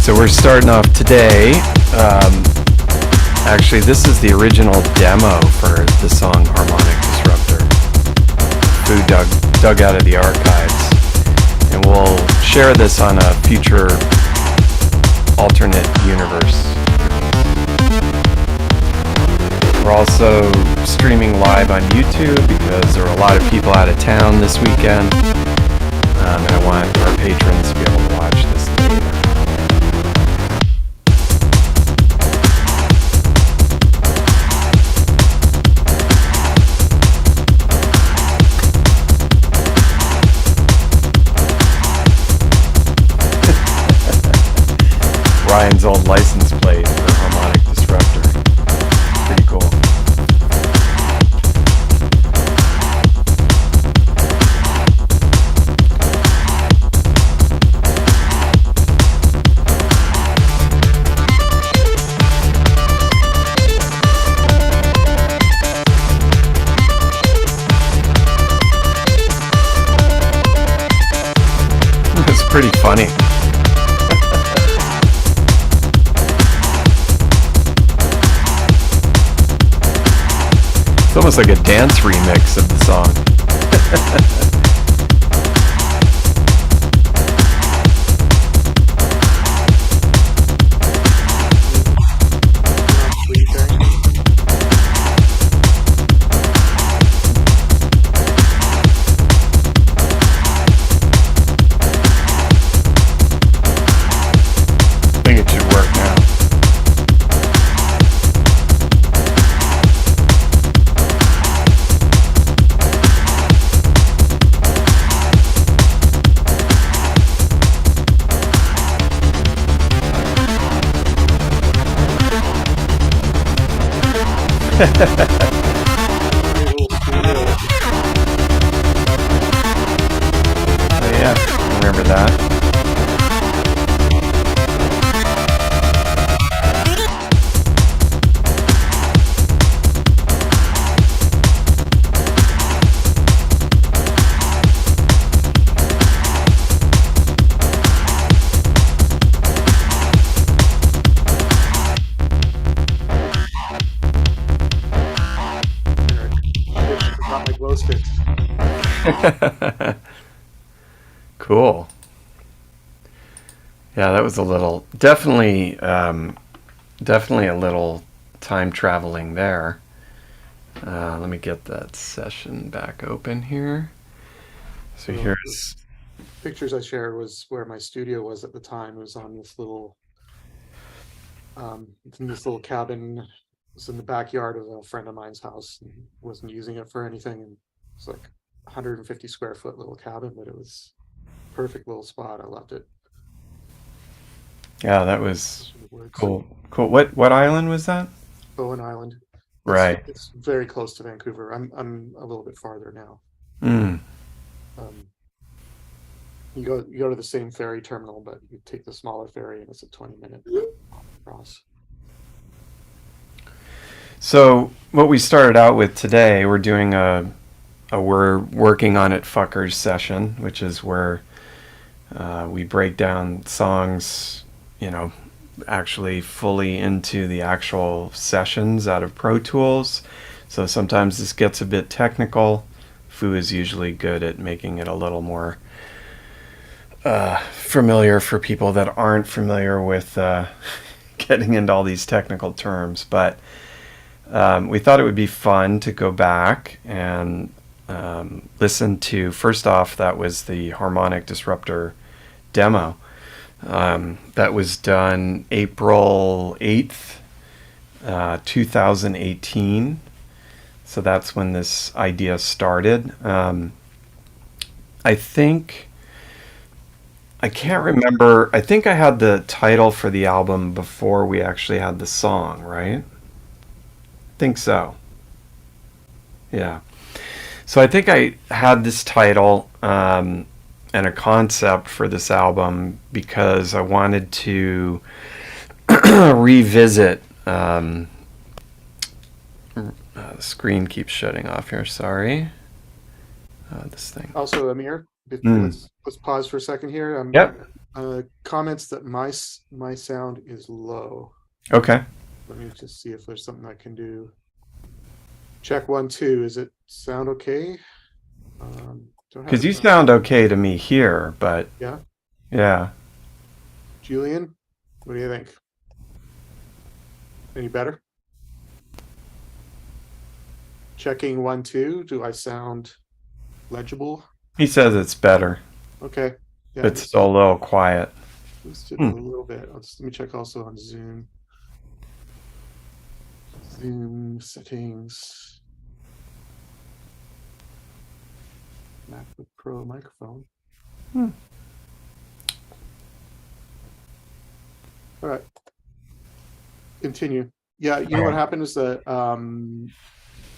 So we're starting off today. Actually, this is the original demo for the song Harmonic Disruptor. Who dug out of the archives. And we'll share this on a future alternate universe. We're also streaming live on YouTube because there are a lot of people out of town this weekend. And I want our patrons to be able to watch this later. Ryan's old license plate for Harmonic Disruptor. Pretty cool. It's pretty funny. It's almost like a dance remix of the song. I think it should work now. Oh yeah, remember that. Cool. Yeah, that was a little definitely a little time traveling there. Let me get that session back open here. So here's pictures I shared was where my studio was at the time. It was on this little cabin. It was in the backyard of a friend of mine's house. And wasn't using it for anything, and it's like 150 square foot little cabin, but it was a perfect little spot. I loved it. yeah, that was cool. Cool. What island was that? Bowen Island. Right. It's very close to Vancouver. I'm a little bit farther now. Mm. You go to the same ferry terminal, but you take the smaller ferry, and it's a 20-minute cross. So what we started out with today, we're doing a we're working on it fuckers session, which is where we break down songs, actually fully into the actual sessions out of Pro Tools. So sometimes this gets a bit technical. Fu is usually good at making it a little more familiar for people that aren't familiar with getting into all these technical terms. But we thought it would be fun to go back and listen to, first off, that was the Harmonic Disruptor demo. That was done April 8th, 2018. So that's when this idea started. I can't remember. I think I had the title for the album before we actually had the song, right? Think so. Yeah. So I think I had this title and a concept for this album because I wanted to revisit. The screen keeps shutting off here. Sorry. This thing. Also, Amir, let's pause for a second here. Yep. Comments that my sound is low. Okay. Let me just see if there's something I can do. Check 1 2. Is it sound okay? Don't have Because it. you sound okay to me here, but Yeah, yeah. Julian, what do you think? Any better? Checking 1 2. Do I sound legible? He says it's better, Okay. Yeah, but still a little quiet. boosted a Hmm. little bit. Let me check also on Zoom. Zoom settings. MacBook Pro microphone. Hmm. All right. Continue. Yeah, you know what happened is that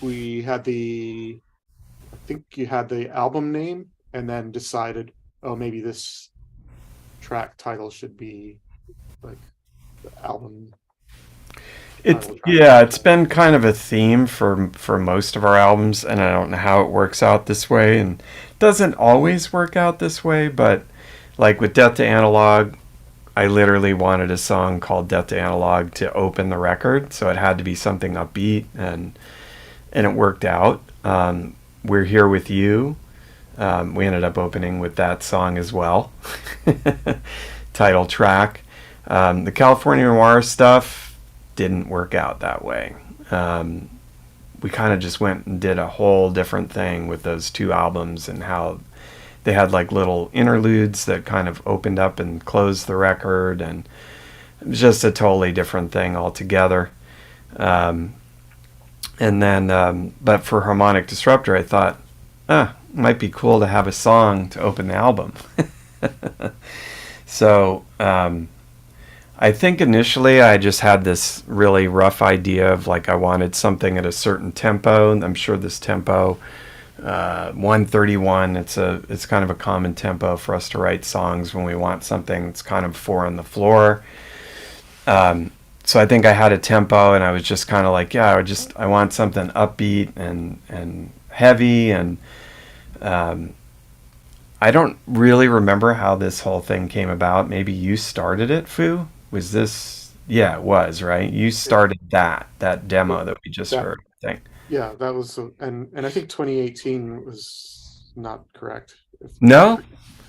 we had I think you had the album name and then decided, oh, maybe this track title should be like the album It's title track. yeah, it's been kind of a theme for most of our albums, and I don't know how it works out this way, and it doesn't always work out this way, but like with Death to Analog, I literally wanted a song called Death to Analog to open the record, so it had to be something upbeat, and it worked out. We're Here With You. We ended up opening with that song as well, title track. The California Noir stuff didn't work out that way. We kind of just went and did a whole different thing with those two albums, and how they had like little interludes that kind of opened up and closed the record, and it was just a totally different thing altogether. And then, but for Harmonic Disruptor, I thought, it might be cool to have a song to open the album. So I think initially I just had this really rough idea of like I wanted something at a certain tempo. I'm sure this tempo, 131, it's kind of a common tempo for us to write songs when we want something that's kind of four on the floor. So I think I had a tempo, and I was just kind of like, yeah, I want something upbeat and heavy, and I don't really remember how this whole thing came about. Maybe you started it, Fu? Was this? Yeah, it was, right? You started that demo that we just That heard, I think. yeah, that was and I think 2018 was not correct. No,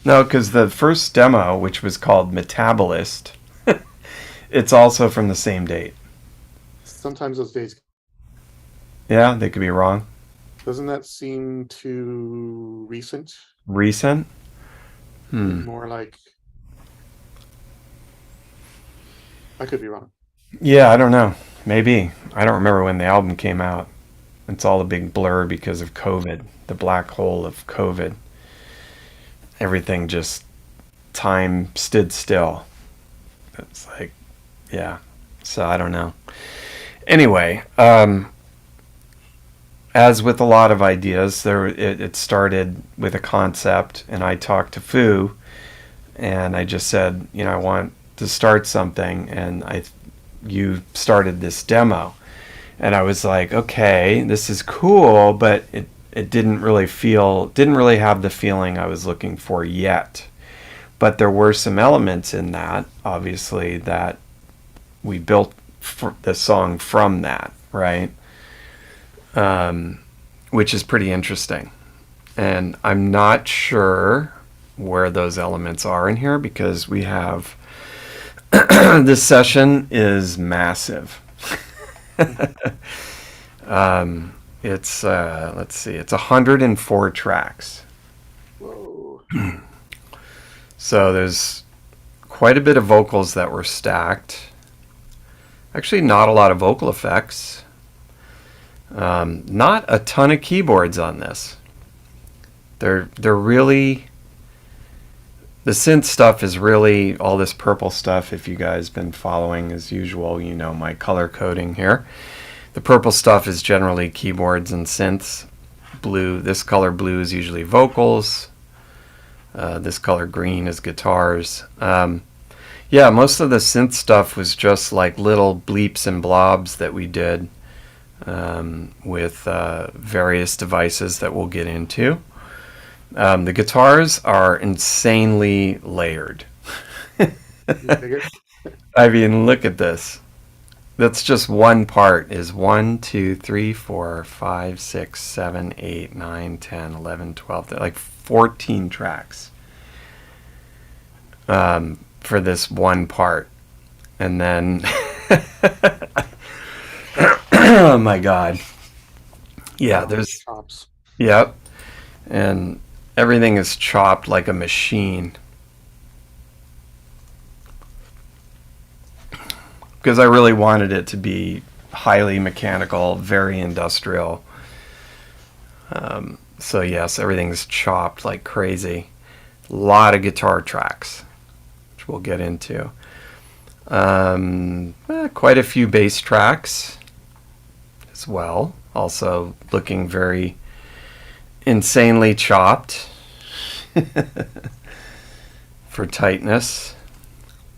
no, because the first demo, which was called Metabolist, it's also from the same date. Sometimes those days, Yeah, they could be wrong. doesn't that seem too recent? Recent? Hmm. More like, I could be wrong. Yeah, I don't know. Maybe. I don't remember when the album came out. It's all a big blur because of COVID, the black hole of COVID. Everything just, time stood still. It's like, yeah. So I don't know. Anyway, as with a lot of ideas, it started with a concept, and I talked to Fu, and I just said, I want to start something, and you started this demo, and I was like, okay, this is cool, but it didn't really have the feeling I was looking for yet. But there were some elements in that, obviously, that we built the song from that, right? Which is pretty interesting. And I'm not sure where those elements are in here, because we have this session is massive. It's let's see, it's 104 tracks. Whoa. So there's quite a bit of vocals that were stacked. Actually, not a lot of vocal effects. Not a ton of keyboards on this. They're really, the synth stuff is really all this purple stuff. If you guys been following as usual, you know my color coding here. The purple stuff is generally keyboards and synths. Blue, this color blue is usually vocals. This color green is guitars. Yeah, most of the synth stuff was just like little bleeps and blobs that we did with various devices that we'll get into. The guitars are insanely layered. You figure? I mean, look at this. That's just one part. Is 1, 2, 3, 4, 5, 6, 7, 8, 9, 10, 11, 12, like 14 tracks for this one part. And then, oh my God. Yeah, there's, Chops. yep. And everything is chopped like a machine. Because I really wanted it to be highly mechanical, very industrial. So yes, everything's chopped like crazy. A lot of guitar tracks, which we'll get into. Quite a few bass tracks as well. Also looking very insanely chopped for tightness.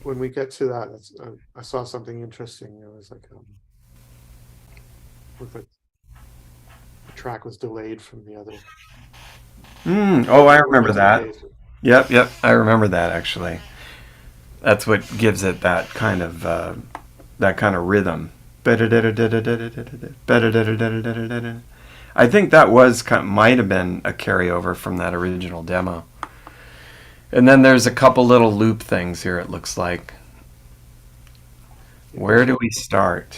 When we get to that, I saw something interesting. It was like looked like the track was delayed from the other. Oh, I remember Into the that. bass. Yep, I remember that actually. That's what gives it that kind of rhythm. I think that might have been a carryover from that original demo. And then there's a couple little loop things here, it looks like. Where do we start?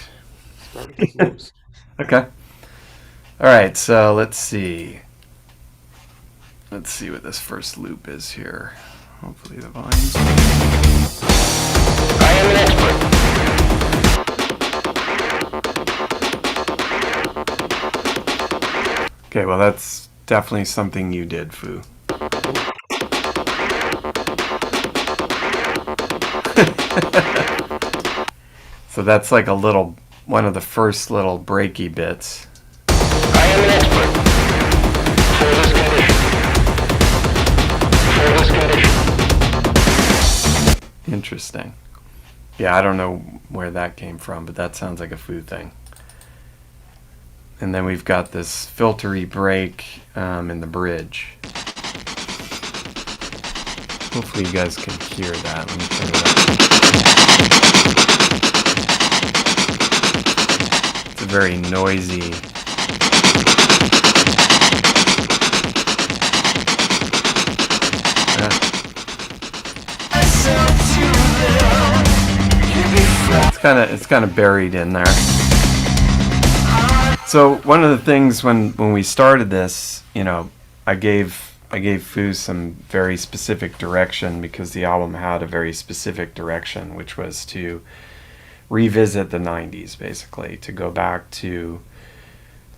Start with those loops. Okay. All right, so let's see. Let's see what this first loop is here. Hopefully the volume's... I am an expert. Okay, well that's definitely something you did, Fu. So that's like one of the first little breaky bits. I am an expert. For this condition. Interesting. Yeah, I don't know where that came from, but that sounds like a Fu thing. And then we've got this filtery break in the bridge. Hopefully you guys can hear that. Let me turn it up. It's a very noisy... It's kind of buried in there. So one of the things when we started this, I gave Fu some very specific direction because the album had a very specific direction, which was to revisit the 90s, basically, to go back to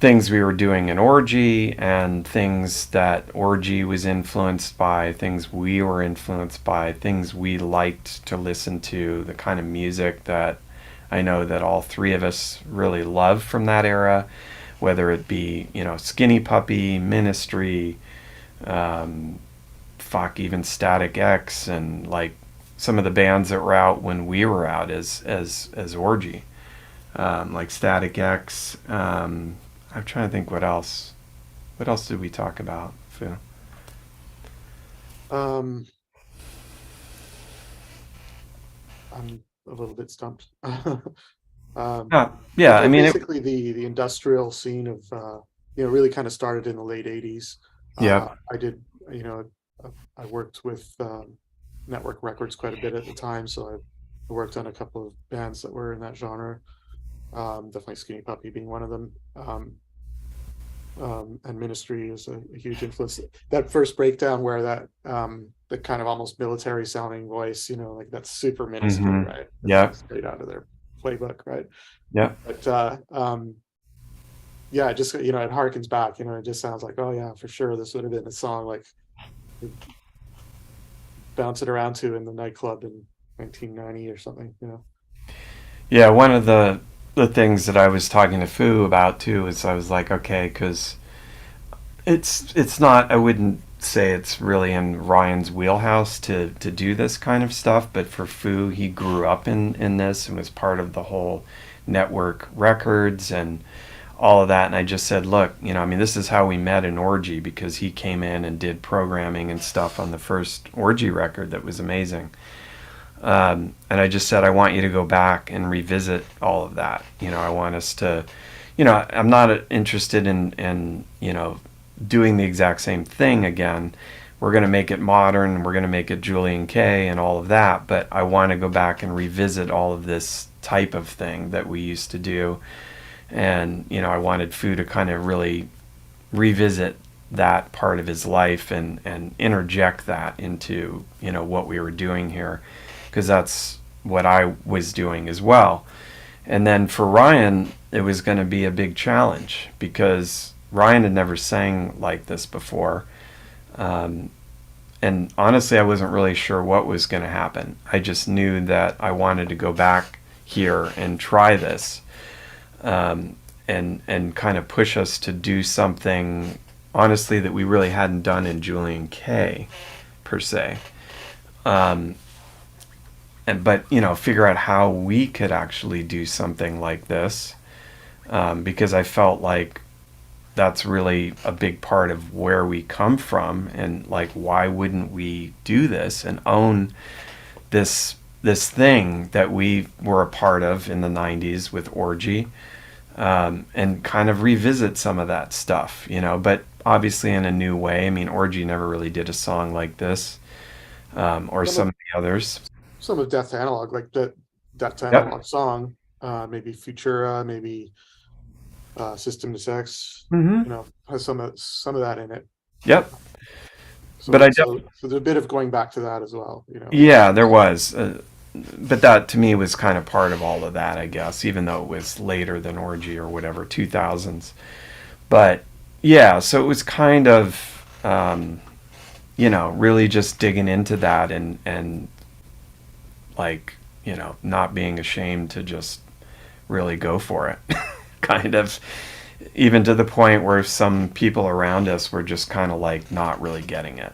things we were doing in Orgy and things that Orgy was influenced by, things we were influenced by, things we liked to listen to, the kind of music that I know that all three of us really love from that era, whether it be, Skinny Puppy, Ministry, even Static X, and like some of the bands that were out when we were out as Orgy, like Static X. I'm trying to think what else. What else did we talk about, Phil? I'm a little bit stumped. Yeah, I mean, basically the industrial scene of really kind of started in the late 80s. Yeah. I did, I worked with Network Records quite a bit at the time, so I worked on a couple of bands that were in that genre. Definitely Skinny Puppy being one of them. And Ministry is a huge influence. That first breakdown where that the kind of almost military sounding voice, like that's super Ministry, right? Yeah. Straight out of their playbook, right? Yeah. But yeah, just it harkens back. It just sounds like, oh yeah, for sure, this would have been a song like bouncing around to in the nightclub in 1990 or something. Yeah, one of the things that I was talking to Fu about too is I was like, okay, because it's not, I wouldn't say it's really in Ryan's wheelhouse to do this kind of stuff, but for Fu, he grew up in this and was part of the whole Network Records and all of that. And I just said, look, this is how we met in Orgy, because he came in and did programming and stuff on the first Orgy record that was amazing. And I just said, I want you to go back and revisit all of that. I want us to, I'm not interested in doing the exact same thing again. We're going to make it modern. We're going to make it Julien-K and all of that. But I want to go back and revisit all of this type of thing that we used to do. And, I wanted Fu to kind of really revisit that part of his life and interject that into, what we were doing here. Because that's what I was doing as well. And then for Ryan, it was going to be a big challenge because Ryan had never sang like this before. And honestly, I wasn't really sure what was going to happen. I just knew that I wanted to go back here and try this, and kind of push us to do something, honestly, that we really hadn't done in Julien-K, per se. But figure out how we could actually do something like this, because I felt like that's really a big part of where we come from, and like, why wouldn't we do this and own this thing that we were a part of in the 90s with Orgy, and kind of revisit some of that stuff, but obviously in a new way. I mean, Orgy never really did a song like this, or some of the others. Some of Death to Analog, like that Death to Yep. Analog song, maybe Futura, maybe System to Sex, has some of that in it. Yep. So, But so there's a bit of going back to that as well. Yeah, there was. But that to me was kind of part of all of that, I guess, even though it was later than Orgy or whatever, 2000s. But yeah, so it was kind of, really just digging into that and like, not being ashamed to just really go for it. Kind of, even to the point where some people around us were just kind of like not really getting it.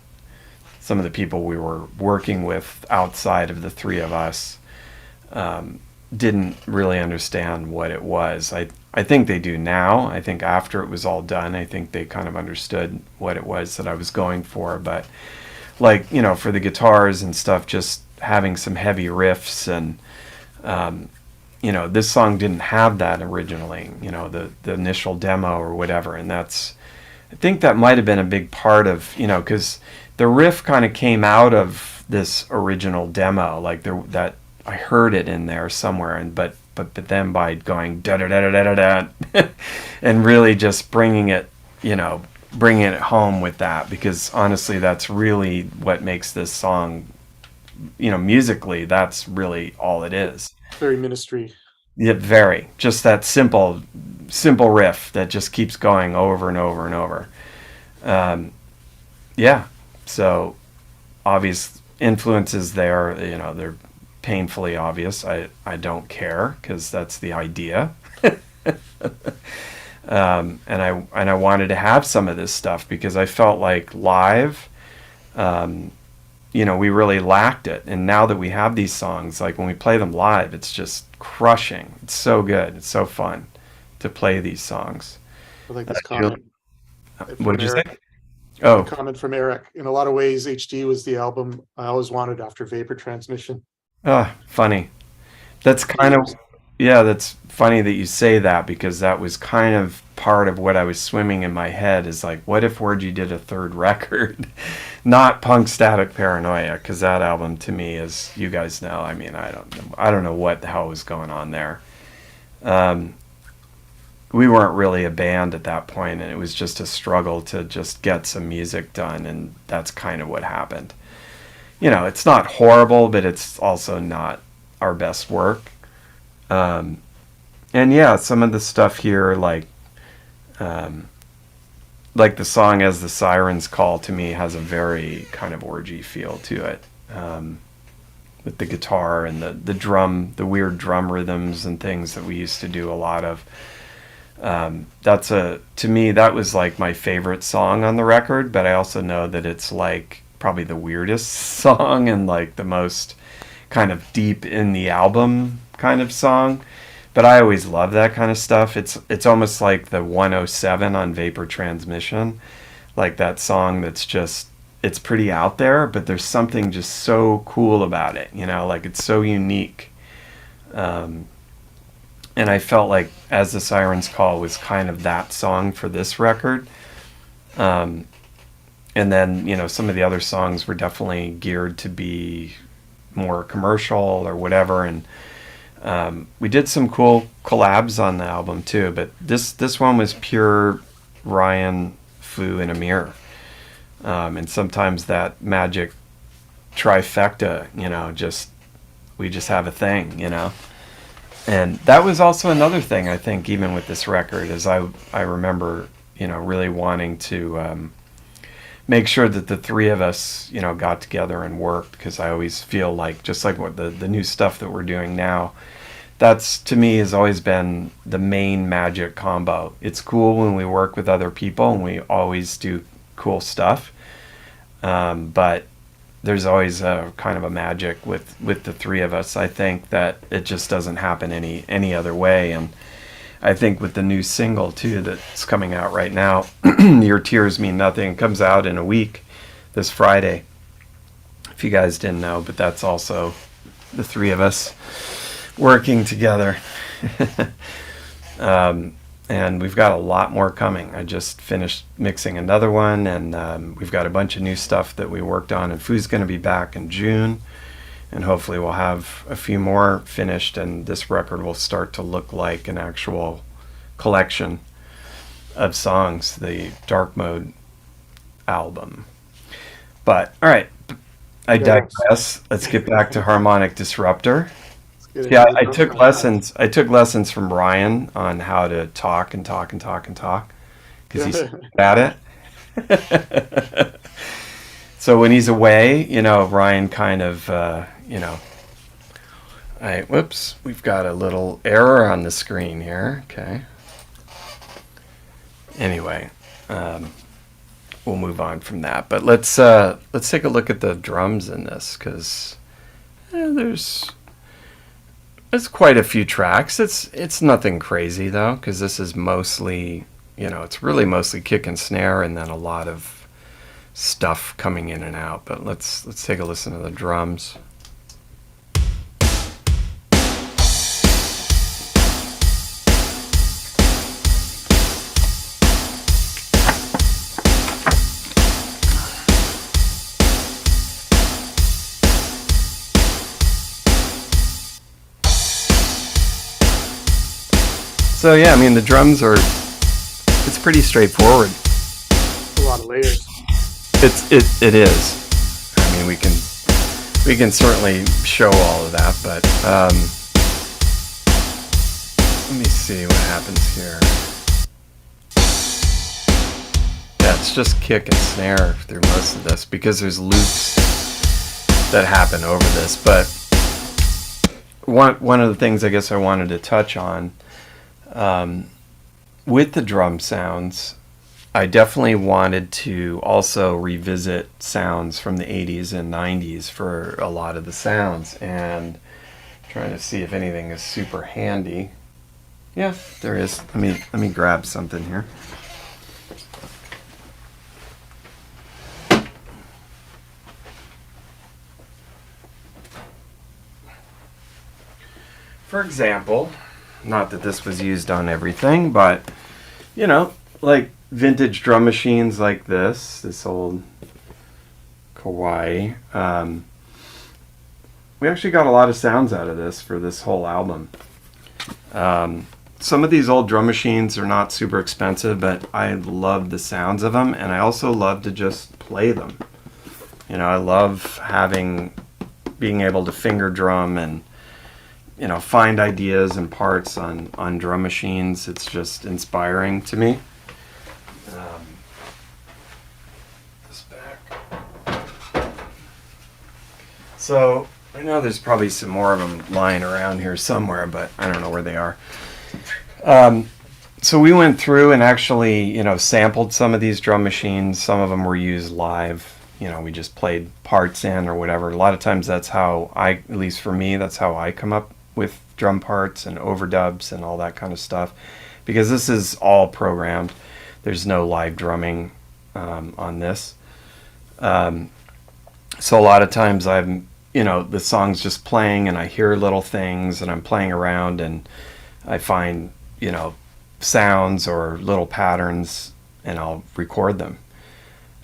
Some of the people we were working with outside of the three of us didn't really understand what it was. I think they do now. I think after it was all done, I think they kind of understood what it was that I was going for. But like, for the guitars and stuff, just having some heavy riffs and this song didn't have that originally, the initial demo or whatever. And I think that might have been a big part of, because the riff kind of came out of this original demo, like that I heard it in there somewhere. But then by going da da da da da da da, and really just bringing it home with that, because honestly, that's really what makes this song, musically, that's really all it is. Very Ministry. Yeah, very. Just that simple riff that just keeps going over and over and over. Yeah. So obvious influences there, they're painfully obvious. I don't care, because that's the idea. And I wanted to have some of this stuff because I felt like live, we really lacked it. And now that we have these songs, like when we play them live, it's just crushing. It's so good. It's so fun to play these songs. I like this comment. What did you say? A comment from Eric. In a lot of ways, HD was the album I always wanted after Vapor Transmission. Funny. That's kind of, that's funny that you say that, because that was kind of part of what I was swimming in my head, is like, what if Orgy did a third record? Not Punk Static Paranoia, because that album to me, as you guys know, I mean, I don't know what the hell was going on there. We weren't really a band at that point, and it was just a struggle to just get some music done, and that's kind of what happened. It's not horrible, but it's also not our best work. And yeah, some of the stuff here, like the song As the Sirens Call, to me has a very kind of Orgy feel to it, with the guitar and the drum, the weird drum rhythms and things that we used to do a lot of. To me, that was like my favorite song on the record, but I also know that it's like probably the weirdest song and like the most kind of deep in the album kind of song. But I always love that kind of stuff. It's almost like the 107 on Vapor Transmission, like that song that's just, it's pretty out there, but there's something just so cool about it, you know, like it's so unique. And I felt like As the Sirens Call was kind of that song for this record. And then, you know, some of the other songs were definitely geared to be more commercial or whatever. And we did some cool collabs on the album too, but this one was pure Ryan, Fu, and Amir. And sometimes that magic trifecta, you know, we just have a thing, you know. And that was also another thing, I think, even with this record, is I remember, you know, really wanting to make sure that the three of us, you know, got together and worked, because I always feel like, just like what the new stuff that we're doing now, that's, to me, has always been the main magic combo. It's cool when we work with other people, and we always do cool stuff. But there's always a kind of a magic with the three of us. I think that it just doesn't happen any other way. And I think with the new single too that's coming out right now, Your Tears Mean Nothing, it comes out in a week, this Friday, if you guys didn't know, but that's also the three of us working together. And we've got a lot more coming. I just finished mixing another one, and we've got a bunch of new stuff that we worked on, and Fu's going to be back in June, and hopefully we'll have a few more finished, and this record will start to look like an actual collection of songs, the Dark Mode album. But, all right, I digress. Let's get back to Harmonic Disruptor. Yeah, I took lessons. I took lessons from Ryan on how to talk because he's good at it. So when he's away, you know, Ryan kind of, you know, whoops, we've got a little error on the screen here. Okay. Anyway, we'll move on from that. But let's take a look at the drums in this, because there's quite a few tracks. It's nothing crazy though, because this is mostly, you know, it's really mostly kick and snare, and then a lot of stuff coming in and out. But let's take a listen to the drums. So yeah, I mean, the drums it's pretty straightforward. A lot of layers. It is. I mean, we can certainly show all of that, but let me see what happens here. Yeah, it's just kick and snare through most of this, because there's loops that happen over this. But one of the things I guess I wanted to touch on, with the drum sounds, I definitely wanted to also revisit sounds from the 80s and 90s for a lot of the sounds, and trying to see if anything is super handy. Yeah, there is. Let me grab something here. For example, not that this was used on everything, but, you know, like vintage drum machines like this old Kauai. We actually got a lot of sounds out of this for this whole album. Some of these old drum machines are not super expensive, but I love the sounds of them, and I also love to just play them. You know, I love being able to finger drum and, you know, find ideas and parts on drum machines. It's just inspiring to me. This back. So I know there's probably some more of them lying around here somewhere, but I don't know where they are. So we went through and actually, you know, sampled some of these drum machines. Some of them were used live. You know, we just played parts in or whatever. A lot of times that's how at least for me, that's how I come up with drum parts and overdubs and all that kind of stuff, because this is all programmed. There's no live drumming on this. So a lot of times the song's just playing and I hear little things and I'm playing around and I find, sounds or little patterns and I'll record them.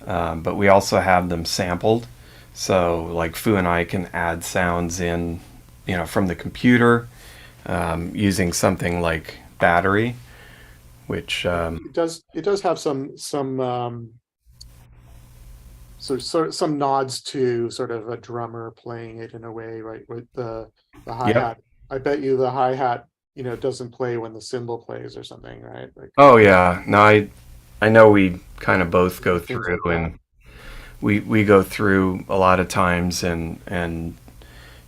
But we also have them sampled. So like Fu and I can add sounds in, from the computer, using something like Battery, which It does have some sort of some nods to sort of a drummer playing it in a way, right? With the hi-hat. Yep. I bet you the hi-hat, doesn't play when the cymbal plays or something, right? Like, oh yeah, no, I know we kind of both go through like and we go through a lot of times and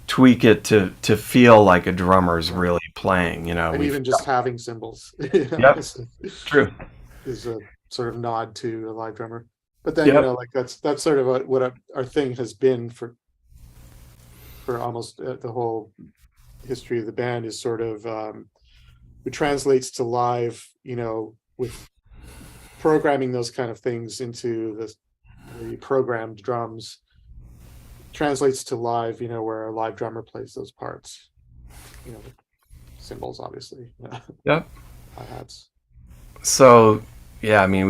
tweak it to feel like a drummer's really playing, and even just having cymbals. Yep, true. Is a sort of nod to a live drummer. But then, yep. Like that's sort of what our thing has been for almost the whole history of the band is sort of it translates to live, with programming those kind of things into the programmed drums translates to live, where a live drummer plays those parts, cymbals, obviously. Yep. Hi-hats. So, yeah, I mean,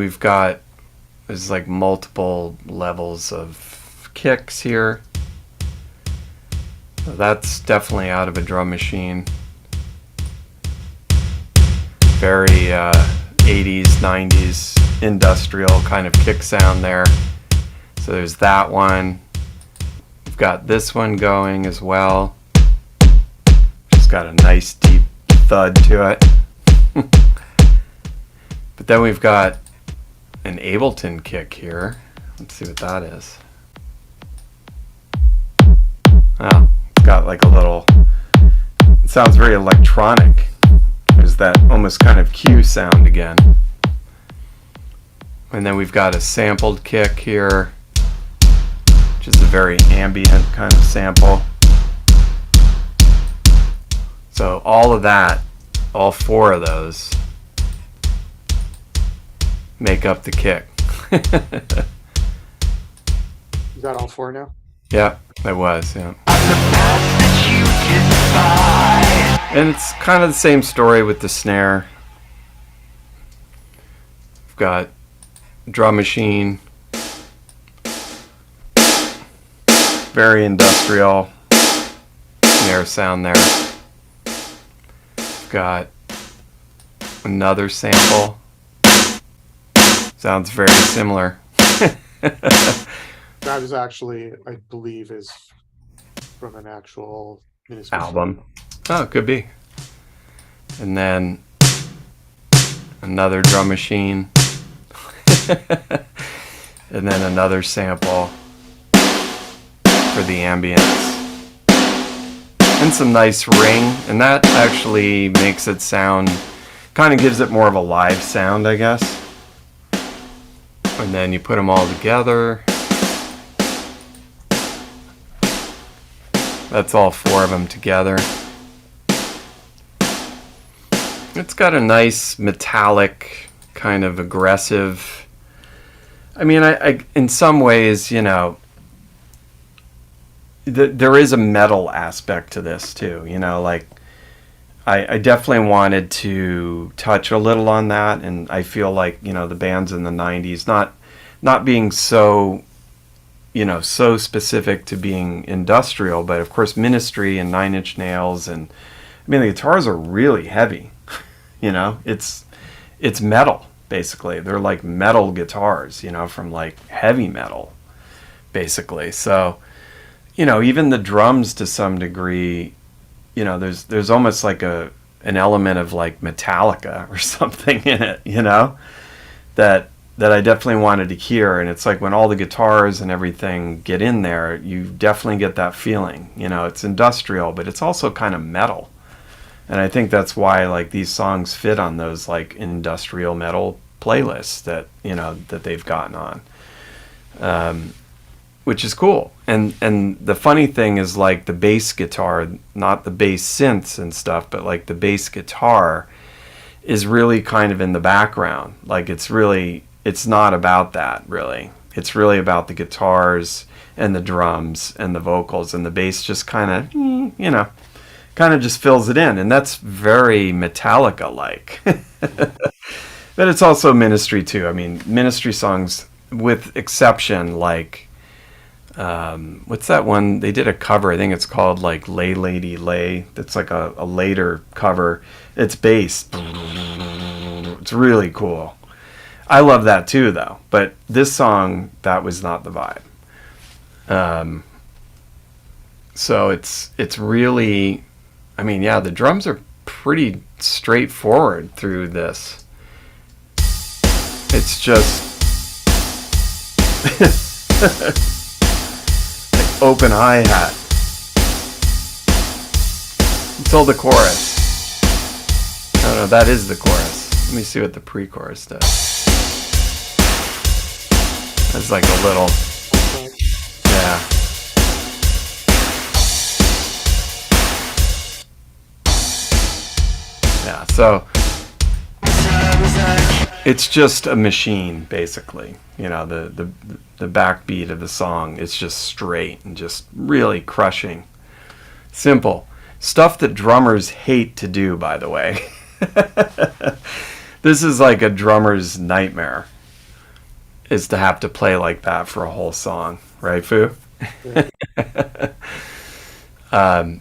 there's like multiple levels of kicks here. So that's definitely out of a drum machine. Very 80s, 90s industrial kind of kick sound there. So there's that one. We've got this one going as well. Just got a nice deep thud to it. But then we've got an Ableton kick here. Let's see what that is. Oh, it's got like a little, it sounds very electronic. There's that almost kind of cue sound again. And then we've got a sampled kick here, which is a very ambient kind of sample. So all of that, all four of those, make up the kick. Is that all four now? Yeah, it was, yeah. And it's kind of the same story with the snare. We've got drum machine, very industrial snare sound there. We've got another sample. Sounds very similar. That is actually, I believe, is from an actual album. Oh, it could be. And then another drum machine. And then another sample for the ambience. And some nice ring. And that actually makes it sound, kind of gives it more of a live sound, I guess. And then you put them all together. That's all four of them together. It's got a nice metallic, kind of aggressive. I mean, I in some ways, there is a metal aspect to this too. Like I definitely wanted to touch a little on that, and I feel like the bands in the '90s, not being so so specific to being industrial, but of course Ministry and Nine Inch Nails, and I mean the guitars are really heavy. It's metal basically. They're like metal guitars, from like heavy metal basically. So even the drums to some degree, there's almost like an element of like Metallica or something in it, that I definitely wanted to hear. And it's like when all the guitars and everything get in there, you definitely get that feeling. It's industrial, but it's also kind of metal. And I think that's why like these songs fit on those like industrial metal playlists that that they've gotten on, which is cool. And the funny thing is like the bass guitar, not the bass synths and stuff, but like the bass guitar is really kind of in the background. Like it's not about that really. It's really about the guitars and the drums and the vocals, and the bass just kind of, kind of just fills it in. And that's very Metallica-like. But it's also Ministry too. I mean, Ministry songs, with exception, like, what's that one? They did a cover. I think it's called like Lay Lady Lay. That's like a later cover. It's bass. It's really cool. I love that too, though. But this song, that was not the vibe. So it's really, I mean, yeah, the drums are pretty straightforward through this. It's just like open hi-hat until the chorus. Oh no, that is the chorus. Let me see what the pre-chorus does. That's like a little, yeah. Yeah, so it's just a machine, basically. You know, the backbeat of the song is just straight and just really crushing. Simple. Stuff that drummers hate to do, by the way. This is like a drummer's nightmare, is to have to play like that for a whole song. Right, Fu? Yeah.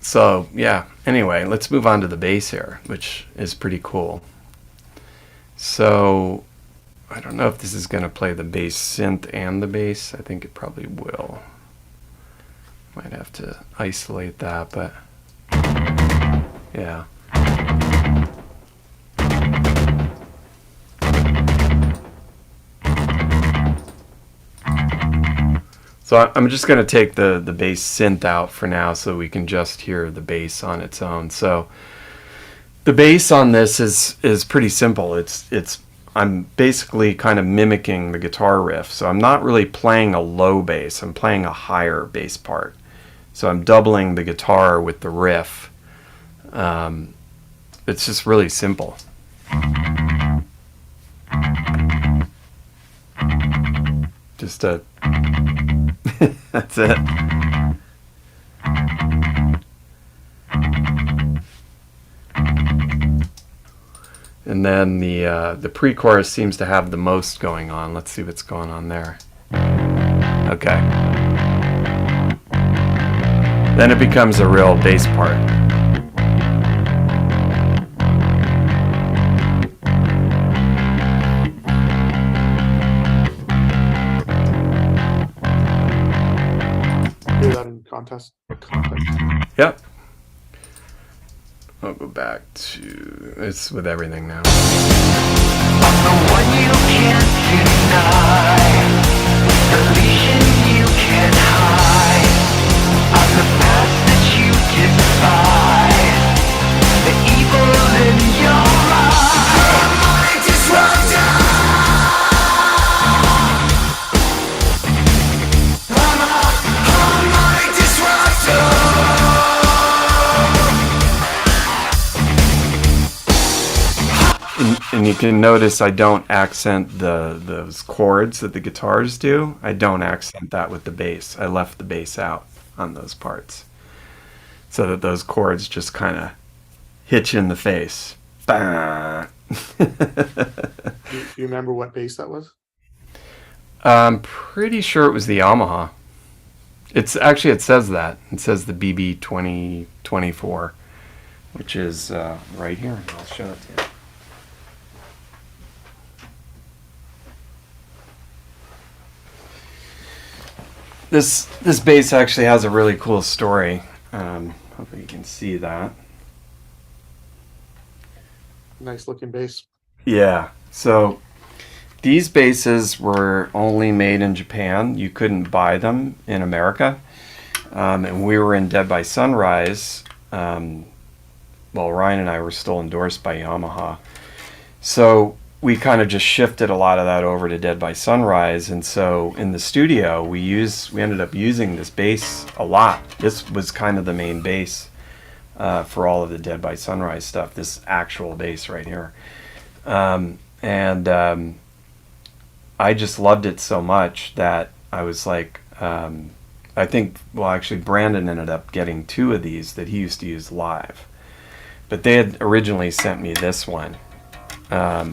So, yeah. Anyway, let's move on to the bass here, which is pretty cool. So, I don't know if this is going to play the bass synth and the bass. I think it probably will. Might have to isolate that, but yeah. So I'm just going to take the bass synth out for now so we can just hear the bass on its own. So the bass on this is pretty simple. I'm basically kind of mimicking the guitar riff. So I'm not really playing a low bass. I'm playing a higher bass part. So I'm doubling the guitar with the riff. It's just really simple. Just a... That's it. And then the pre-chorus seems to have the most going on. Let's see what's going on there. Okay. Then it becomes a real bass part. Do that in context. Yep. I'll go back to... It's with everything now. The one you can't deny, the vision you can't hide, on the path that you despise, the evil in your eyes. Harmonic disruptor. Harmonic disruptor. And you can notice I don't accent those chords that the guitars do. I don't accent that with the bass. I left the bass out on those parts, so that those chords just kind of hit you in the face. Bah. You remember what bass that was? I'm pretty sure it was the Yamaha. It's actually, it says that. It says the BB 2024, which is right here. I'll show it to you. This bass actually has a really cool story. Hopefully you can see that. Nice looking bass. Yeah. So these basses were only made in Japan. You couldn't buy them in America. And we were in Dead by Sunrise. Ryan and I were still endorsed by Yamaha. So we kind of just shifted a lot of that over to Dead by Sunrise, and so in the studio we ended up using this bass a lot. This was kind of the main bass for all of the Dead by Sunrise stuff, this actual bass right here. I just loved it so much that I was like, I think, well, actually, Brandon ended up getting 2 of these that he used to use live. But they had originally sent me this one. I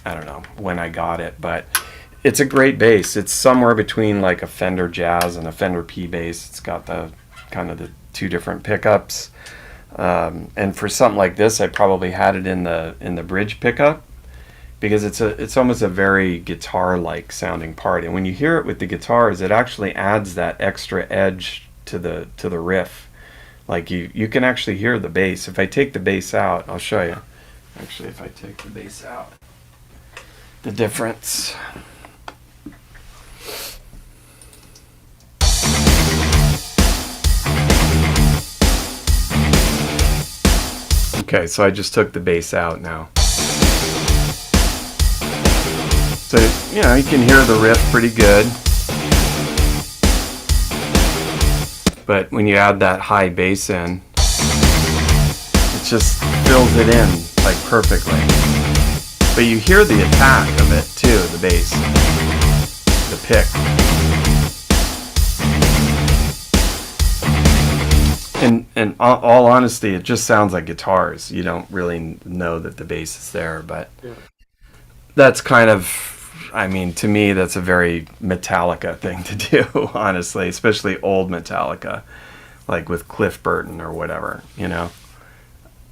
don't know when I got it, but it's a great bass. It's somewhere between like a Fender Jazz and a Fender P bass. It's got the kind of the 2 different pickups. And for something like this, I probably had it in the bridge pickup, because it's almost a very guitar-like sounding part. And when you hear it with the guitars, it actually adds that extra edge to the riff. Like you can actually hear the bass. If I take the bass out, I'll show you. Actually, if I take the bass out, the difference. Okay, so I just took the bass out now. So, you know, you can hear the riff pretty good. But when you add that high bass in, it just fills it in like perfectly. But you hear the attack of it too, the bass, the pick. And all honesty, it just sounds like guitars. You don't really know that the bass is there, but that's kind of, I mean, to me, that's a very Metallica thing to do, honestly, especially old Metallica, like with Cliff Burton or whatever, you know.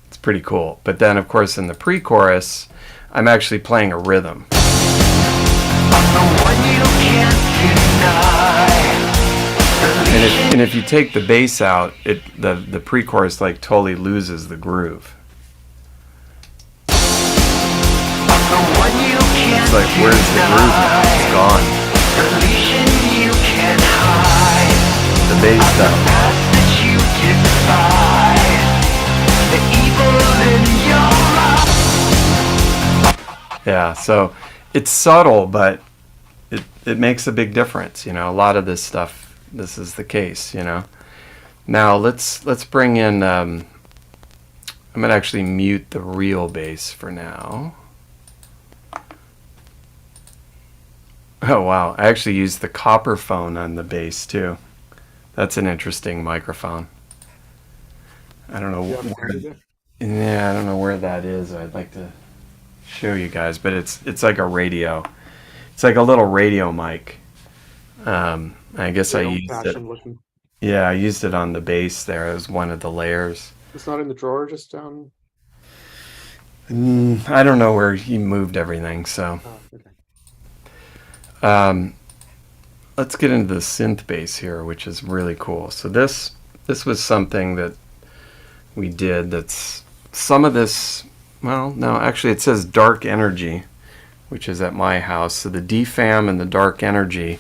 It's pretty cool. But then, of course, in the pre-chorus, I'm actually playing a rhythm. And if you take the bass out, the pre-chorus like totally loses the groove. It's like, where's the groove now? It's gone. The bass stuff. Yeah, so it's subtle, but it makes a big difference. You know, a lot of this stuff, this is the case, you know. Now let's bring in, I'm going to actually mute the real bass for now. Oh wow, I actually used the copper phone on the bass too. That's an interesting microphone. I don't know yeah, I don't know where that is. I'd like to show you guys, but it's like a radio. It's like a little radio mic. I guess I used it. Looking. Yeah, I used it on the bass there. It was one of the layers. It's not in the drawer, just down. I don't know where he moved everything, so. Oh, okay. Let's get into the synth bass here, which is really cool. So this was something that we did. That's some of this. Well, no, actually, it says Dark Energy, which is at my house. So the DFAM and the Dark Energy.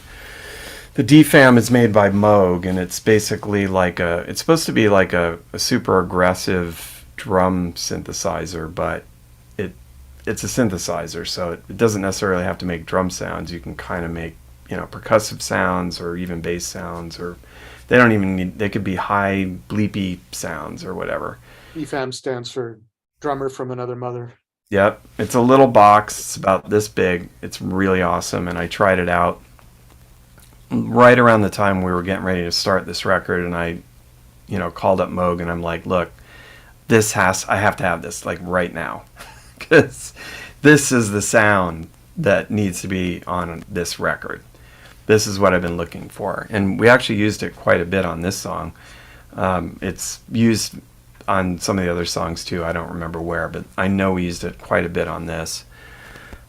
The DFAM is made by Moog, and it's basically like it's supposed to be like a super aggressive drum synthesizer, but it's a synthesizer, so it doesn't necessarily have to make drum sounds. You can kind of make, you know, percussive sounds or even bass sounds, or they don't even need, they could be high bleepy sounds or whatever. EFAM stands for drummer from another mother. Yep, it's a little box. It's about this big. It's really awesome, and I tried it out right around the time we were getting ready to start this record, and I, you know, called up Moog, and I'm like, look, I have to have this like right now, because this is the sound that needs to be on this record. This is what I've been looking for, and we actually used it quite a bit on this song. It's used on some of the other songs too. I don't remember where, but I know we used it quite a bit on this.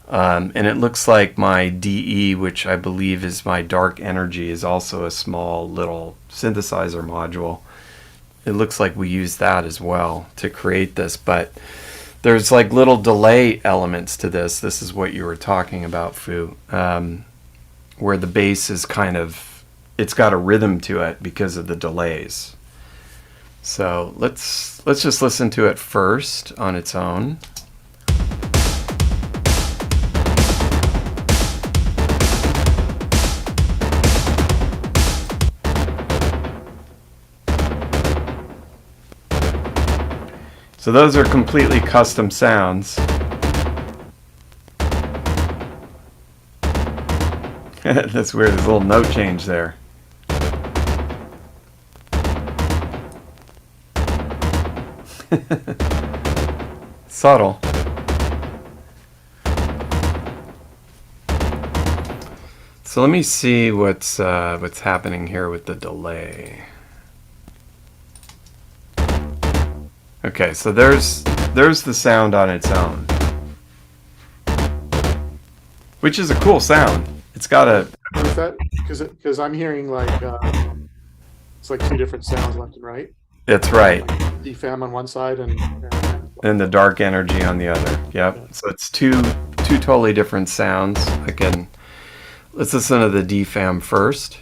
And it looks like my DE, which I believe is my Dark Energy, is also a small little synthesizer module. It looks like we used that as well to create this, but there's like little delay elements to this. This is what you were talking about, Fu, where the bass is kind of, it's got a rhythm to it because of the delays. So let's just listen to it first on its own. So those are completely custom sounds. That's weird. There's a little note change there. Subtle. So let me see what's happening here with the delay. Okay, so there's the sound on its own, which is a cool sound. It's got a. Is that because I'm hearing like it's like two different sounds left and right. It's right. Like DFAM on one side and The dark energy on the other. Yep. Yeah. So it's two totally different sounds. Let's listen to the DFAM first.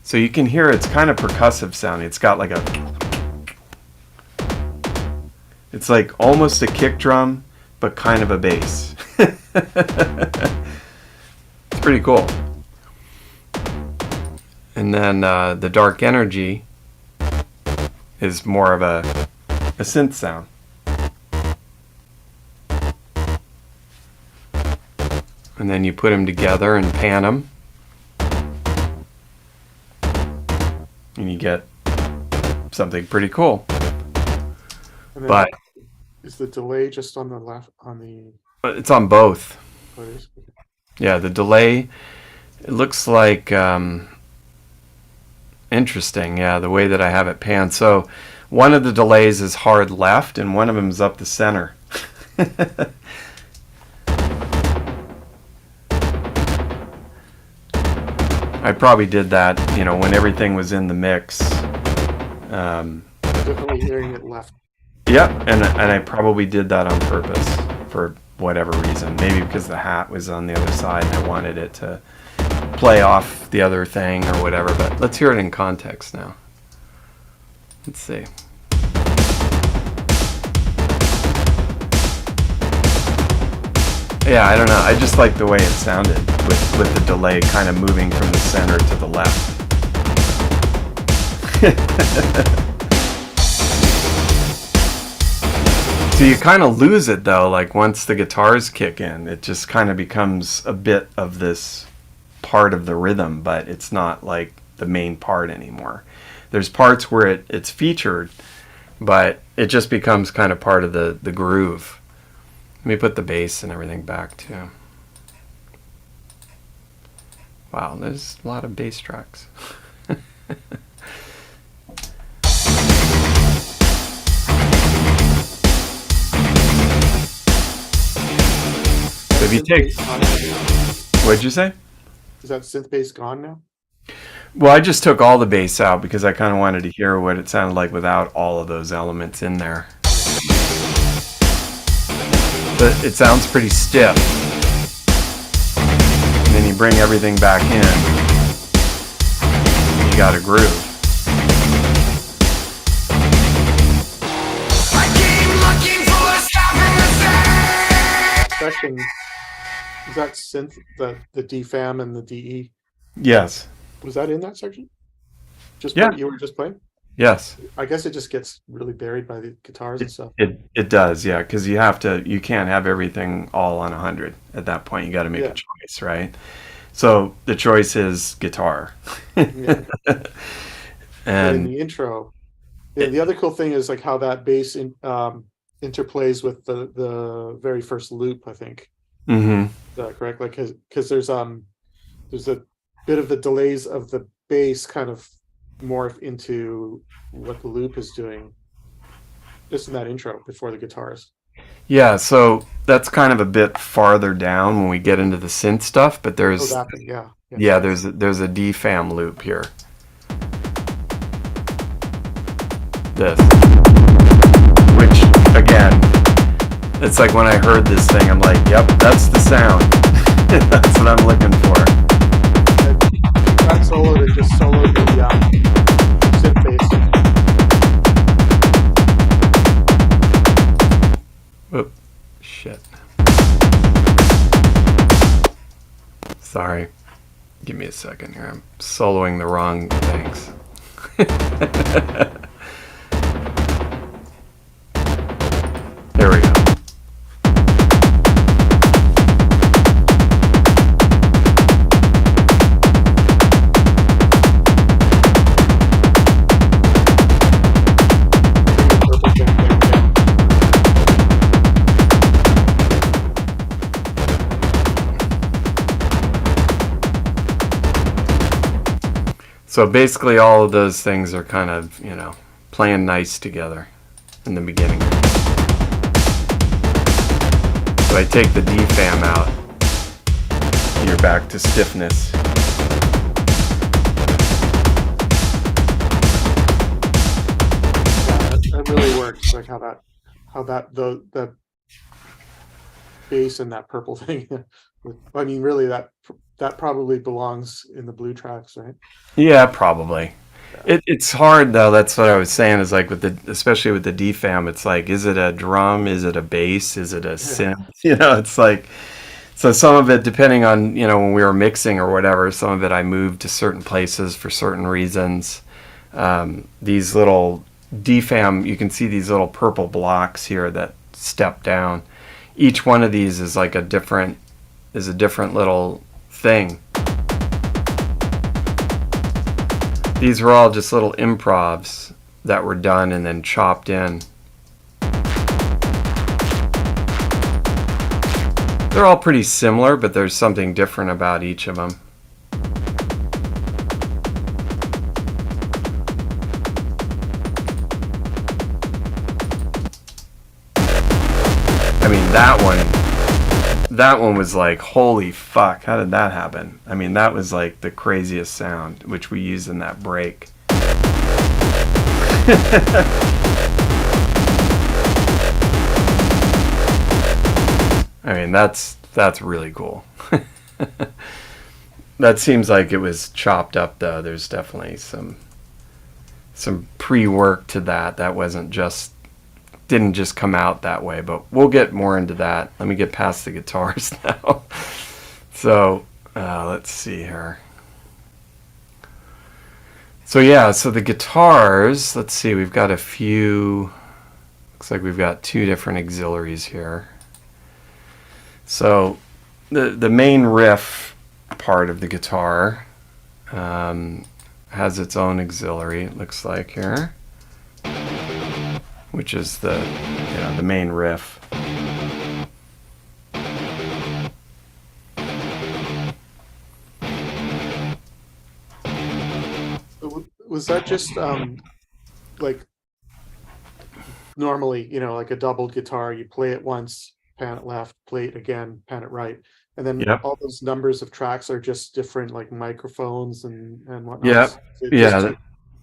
So you can hear it's kind of percussive sounding. It's got like a. It's like almost a kick drum, but kind of a bass. It's pretty cool. And then the dark energy is more of a synth sound. And then you put them together and pan them. And you get something pretty cool. But is the delay just on the left, on the... It's on both. Oh, it is? Okay. Yeah, the delay, it looks like... interesting, yeah, the way that I have it panned. So one of the delays is hard left, and one of them is up the center. I probably did that, when everything was in the mix. Definitely hearing it left. Yep, and I probably did that on purpose for whatever reason. Maybe because the hat was on the other side and I wanted it to play off the other thing or whatever. But let's hear it in context now. Let's see. Yeah, I don't know. I just like the way it sounded with the delay kind of moving from the center to the left. So you kind of lose it though, like once the guitars kick in, it just kind of becomes a bit of this part of the rhythm, but it's not like the main part anymore. There's parts where it's featured, but it just becomes kind of part of the groove. Let me put the bass and everything back too. Wow, there's a lot of bass tracks. So if you take, what'd you say? Is that synth bass gone now? Well, I just took all the bass out because I kind of wanted to hear what it sounded like without all of those elements in there. But it sounds pretty stiff. And then you bring everything back in. You got a groove. Section, is that synth, the DFAM and the DE? Yes. Was that in that section? Just yeah. What you were just playing? Yes. I guess it just gets really buried by the guitars and stuff. It does, yeah, because you can't have everything all on 100 at that point. You got to make a choice, right? So the choice is guitar. Yeah. And in the intro, the other cool thing is like how that bass interplays with the very first loop, I think. Mm-hmm. Is that correct? Like, because there's a bit of the delays of the bass kind of morph into what the loop is doing just in that intro before the guitars. Yeah, so that's kind of a bit farther down when we get into the synth stuff, but there's there's a DFAM loop here. This, which again, it's like when I heard this thing, I'm like, yep, that's the sound. That's what I'm looking for. That solo to just solo the synth bass. Whoop, shit. Sorry. Give me a second here. I'm soloing the wrong things. There we go. So basically all of those things are kind of, playing nice together in the beginning. So I take the defam out, you're back to stiffness. That really works. Like how that the bass and that purple thing. I mean, really, that probably belongs in the blue tracks, right? Yeah, probably. Yeah. It's hard though. That's what I was saying. Is like especially with the defam, it's like, is it a drum? Is it a bass? Is it a synth? It's like, so some of it, depending on when we were mixing or whatever, some of it I moved to certain places for certain reasons. These little defam, you can see these little purple blocks here that step down. Each one of these is like a different little thing. These were all just little improvs that were done and then chopped in. They're all pretty similar, but there's something different about each of them. I mean, that one was like, holy fuck, how did that happen? I mean, that was like the craziest sound, which we used in that break. I mean, that's really cool. That seems like it was chopped up though. There's definitely some pre-work to that. That didn't just come out that way, but we'll get more into that. Let me get past the guitars now. So let's see here. So yeah, so the guitars, let's see, we've got a few, looks like we've got two different auxiliaries here. So the main riff part of the guitar has its own auxiliary, it looks like here, which is the main riff. Was that just like normally, like a doubled guitar, you play it once, pan it left, play it again, pan it right, and then Yep. all those numbers of tracks are just different, like microphones and whatnot. Yep. So Yeah.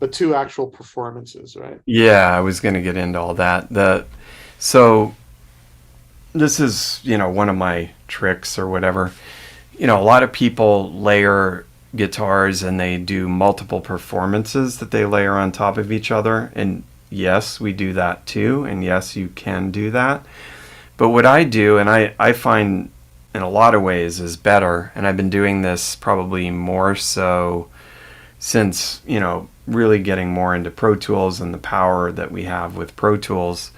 but two actual performances, right? Yeah, I was going to get into all that. So this is, one of my tricks or whatever. A lot of people layer guitars and they do multiple performances that they layer on top of each other. And yes, we do that too. And yes, you can do that. But what I do, and I find in a lot of ways is better, and I've been doing this probably more so since, really getting more into Pro Tools and the power that we have with Pro Tools,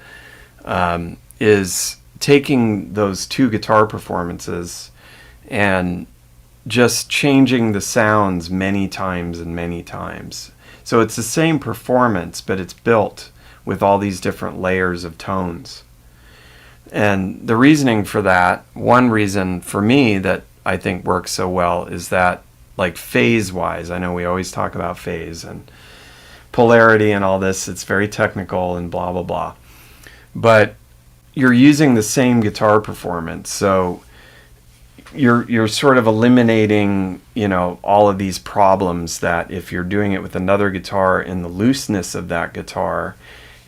is taking those two guitar performances and just changing the sounds many times and many times. So it's the same performance, but it's built with all these different layers of tones. And the reasoning for that, one reason for me that I think works so well is that, like, phase-wise, I know we always talk about phase and polarity and all this, it's very technical and blah, blah, blah. But you're using the same guitar performance, so you're sort of eliminating, all of these problems that if you're doing it with another guitar in the looseness of that guitar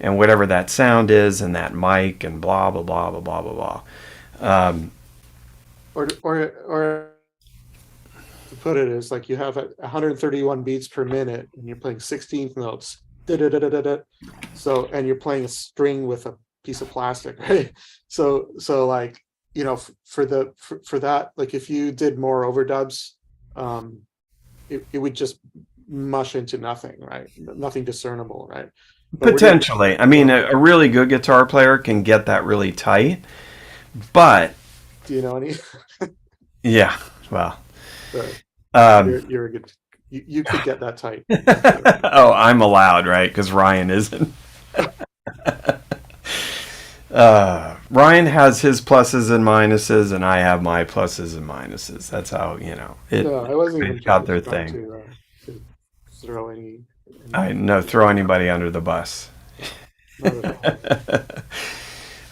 and whatever that sound is and that mic and blah, blah, blah, blah, blah, blah, blah. Or to put it is like you have 131 beats per minute and you're playing 16th notes. Da-da-da-da-da-da. So, and you're playing a string with a piece of plastic, right? So like, for that, like if you did more overdubs, it would just mush into nothing, right? Nothing discernible, right? But potentially. I mean, a really good guitar player can get that really tight, but do you know any? Yeah, well, you're a good. You could get that tight. Oh, I'm allowed, right? Because Ryan isn't. Ryan has his pluses and minuses, and I have my pluses and minuses. That's how I wasn't even got their thing. to throw any throw anybody under the bus. not at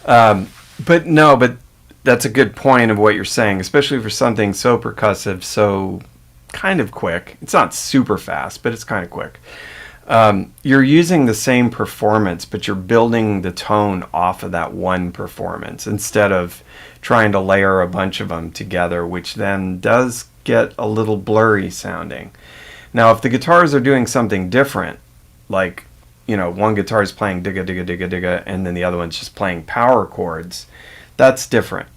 all. But that's a good point of what you're saying, especially for something so percussive, so kind of quick. It's not super fast, but it's kind of quick. You're using the same performance, but you're building the tone off of that one performance instead of trying to layer a bunch of them together, which then does get a little blurry sounding. Now, if the guitars are doing something different, like, one guitar is playing digga digga digga digga, and then the other one's just playing power chords, that's different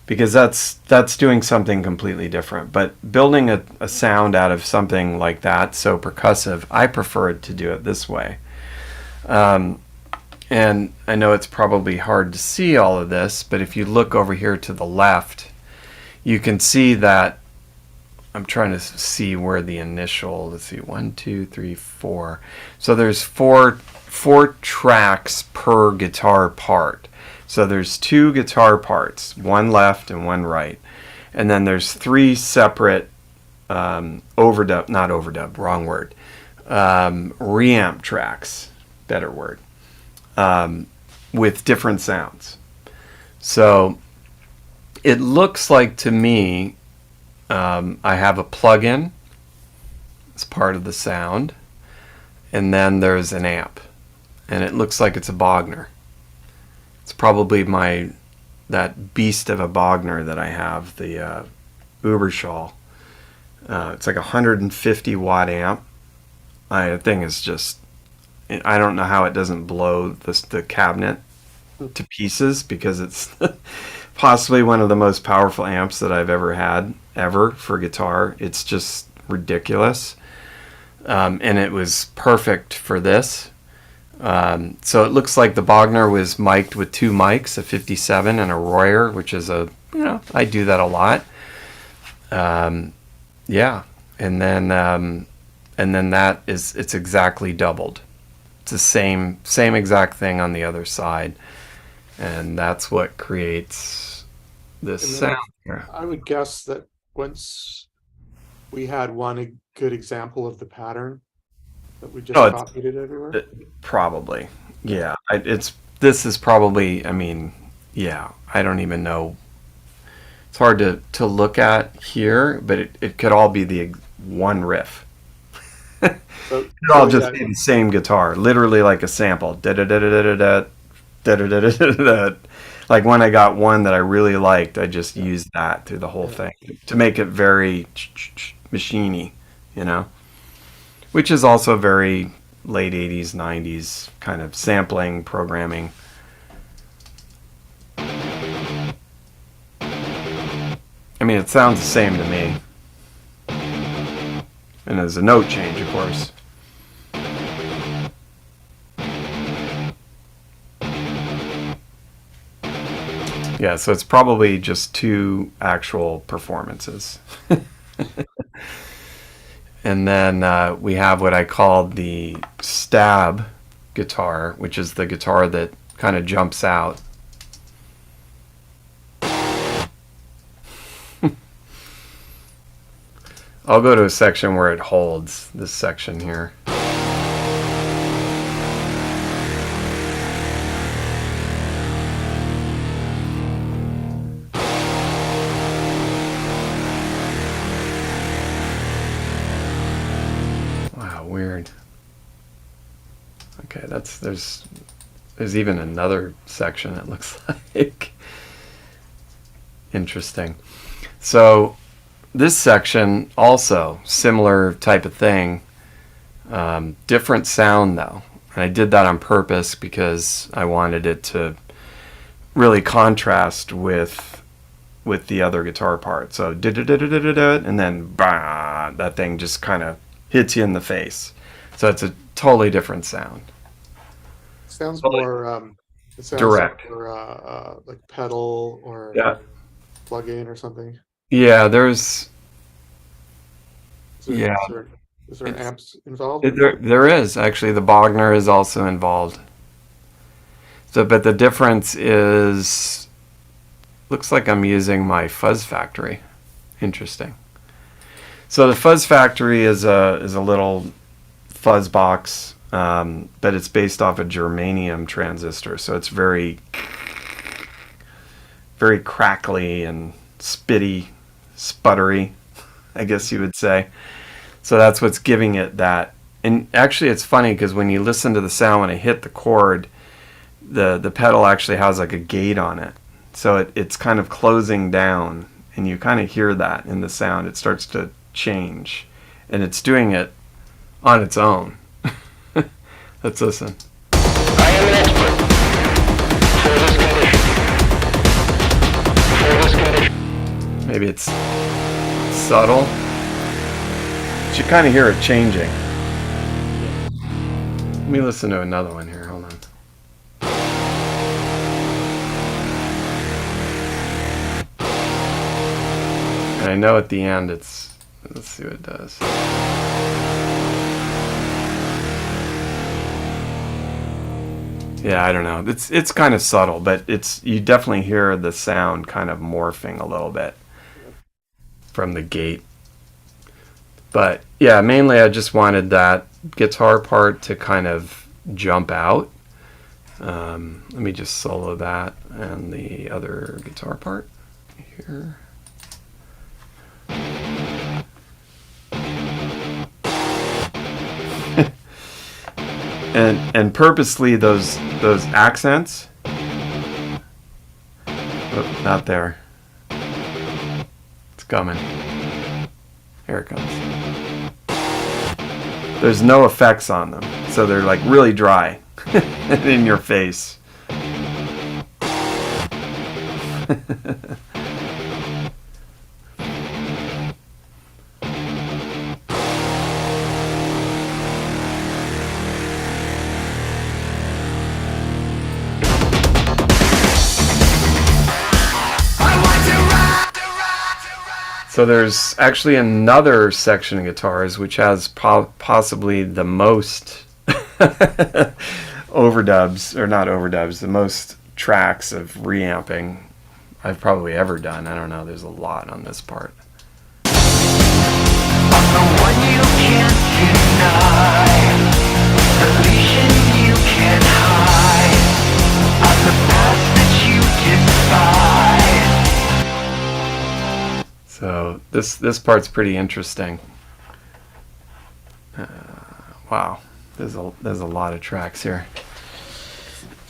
because that's doing something completely different. But building a sound out of something like that, so percussive, I prefer to do it this way. And I know it's probably hard to see all of this, but if you look over here to the left, you can see that I'm trying to see where the initial, let's see, 1, 2, 3, 4. So there's four tracks per guitar part. So there's 2 guitar parts, one left and one right. And then there's 3 separate overdub, not overdub, wrong word, reamp tracks, better word, with different sounds. So it looks like to me, I have a plug-in as part of the sound, and then there's an amp, and it looks like it's a Bogner. It's probably that beast of a Bogner that I have, the Uberschall. It's like a 150 watt amp. The thing is just, I don't know how it doesn't blow the cabinet to pieces, because it's possibly one of the most powerful amps that I've ever had for guitar. It's just ridiculous. And it was perfect for this. So it looks like the Bogner was mic'd with 2 mics, a 57 and a Royer, which is I do that a lot. Yeah. And then it's exactly doubled. It's the same exact thing on the other side. And that's what creates this sound here. I would guess that once we had one good example of the pattern, that we just copied it everywhere. Probably, yeah. This is probably. Yeah. I don't even know. It's hard to look at here, but it could all be the one riff. It all just be the same guitar, literally like a sample. Da da da da da da da da da da da. Like when I got one that I really liked, I just used that through the whole thing to make it very machiney, which is also very late 80s, 90s kind of sampling, programming. It sounds the same to me. And there's a note change, of course. Yeah, so it's probably just 2 actual performances. And then we have what I call the stab guitar, which is the guitar that kind of jumps out. I'll go to a section where it holds, this section here. Wow, weird. Okay, there's even another section, it looks like. Interesting. So this section also similar type of thing, different sound though, and I did that on purpose because I wanted it to really contrast with the other guitar part. So and then bah, that thing just kind of hits you in the face. So it's a totally different sound. Sounds more direct, like pedal or plug-in or something. Yeah, is there amps involved? There is actually. The Bogner is also involved. So, but the difference is, looks like I'm using my Fuzz Factory. Interesting. So the Fuzz Factory is a little fuzz box, but it's based off a germanium transistor, so it's very, very crackly and spitty, sputtery, I guess you would say. So that's what's giving it that. And actually, it's funny because when you listen to the sound when I hit the chord, the pedal actually has like a gate on it, so it's kind of closing down, and you kind of hear that in the sound. It starts to change, and it's doing it on its own. Let's listen. I am an expert for this condition. Maybe it's subtle, but you kind of hear it changing. Let me listen to another one here. Hold on. And I know at the end it's, let's see what it does. Yeah, I don't know. It's kind of subtle, but you definitely hear the sound kind of morphing a little bit from the gate. But yeah, mainly I just wanted that guitar part to kind of jump out. Let me just solo that and the other guitar part here. And purposely those accents. Oh, not there. It's coming. Here it comes. There's no effects on them, so they're like really dry and in your face. So there's actually another section of guitars which has possibly the most overdubs, or not overdubs, the most tracks of reamping I've probably ever done. I don't know, there's a lot on this part. I'm the one you can't deny, the lesion you can't hide, I'm the past that you despise. So this part's pretty interesting. Wow, there's a lot of tracks here.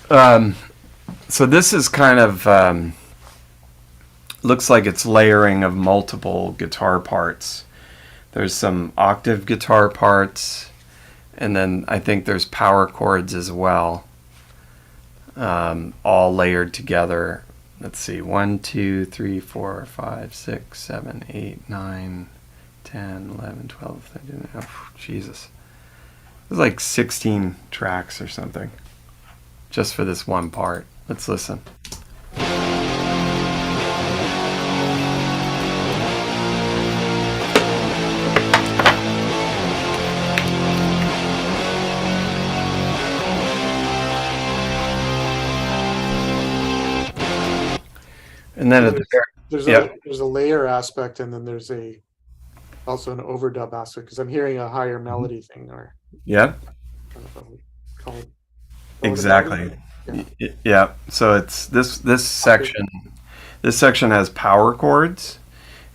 So this is kind of looks like it's layering of multiple guitar parts. There's some octave guitar parts, and then I think there's power chords as well, all layered together. Let's see, 1, 2, 3, 4, 5, 6, 7, 8, 9, 10, 11, 12, 13. Oh, Jesus. There's like 16 tracks or something just for this one part. Let's listen. And then at the There's a layer aspect, and then there's also an overdub aspect, because I'm hearing a higher melody thing, or yeah, I don't know if I would call it exactly. Yeah. Yeah. So it's this section. This section has power chords,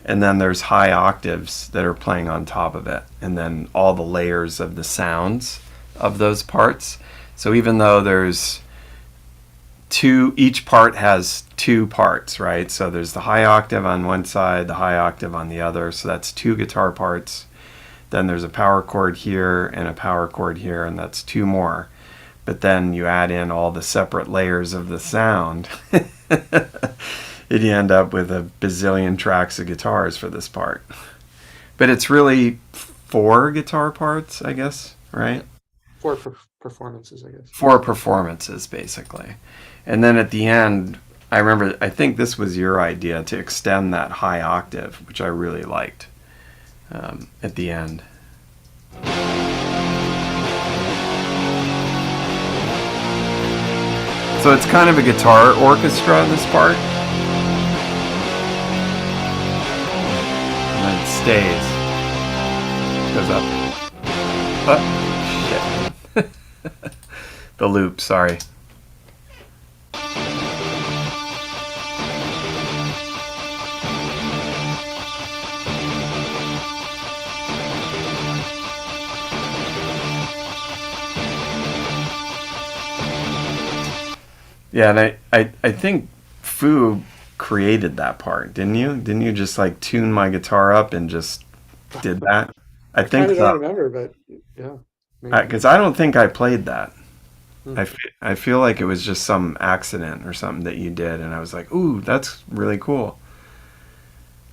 and then there's high octaves that are playing on top of it, and then all the layers of the sounds of those parts. So even though there's each part has two parts, right? So there's the high octave on one side, the high octave on the other. So that's two guitar parts. Then there's a power chord here and a power chord here, and that's two more. But then you add in all the separate layers of the sound, and you end up with a bazillion tracks of guitars for this part. But it's really 4 guitar parts, I guess, right? 4 performances, I guess. 4 performances, basically. And then at the end, I think this was your idea, to extend that high octave, which I really liked at the end. So it's kind of a guitar orchestra in this part. And then it stays. Goes up. Up. The loop, sorry. Yeah, and I think Fu created that part, didn't you? Didn't you just like tune my guitar up and just did that? I I kind think of so. don't remember, but yeah, maybe. Because I don't think I played that. Hmm. I feel like it was just some accident or something that you did, and I was like, ooh, that's really cool.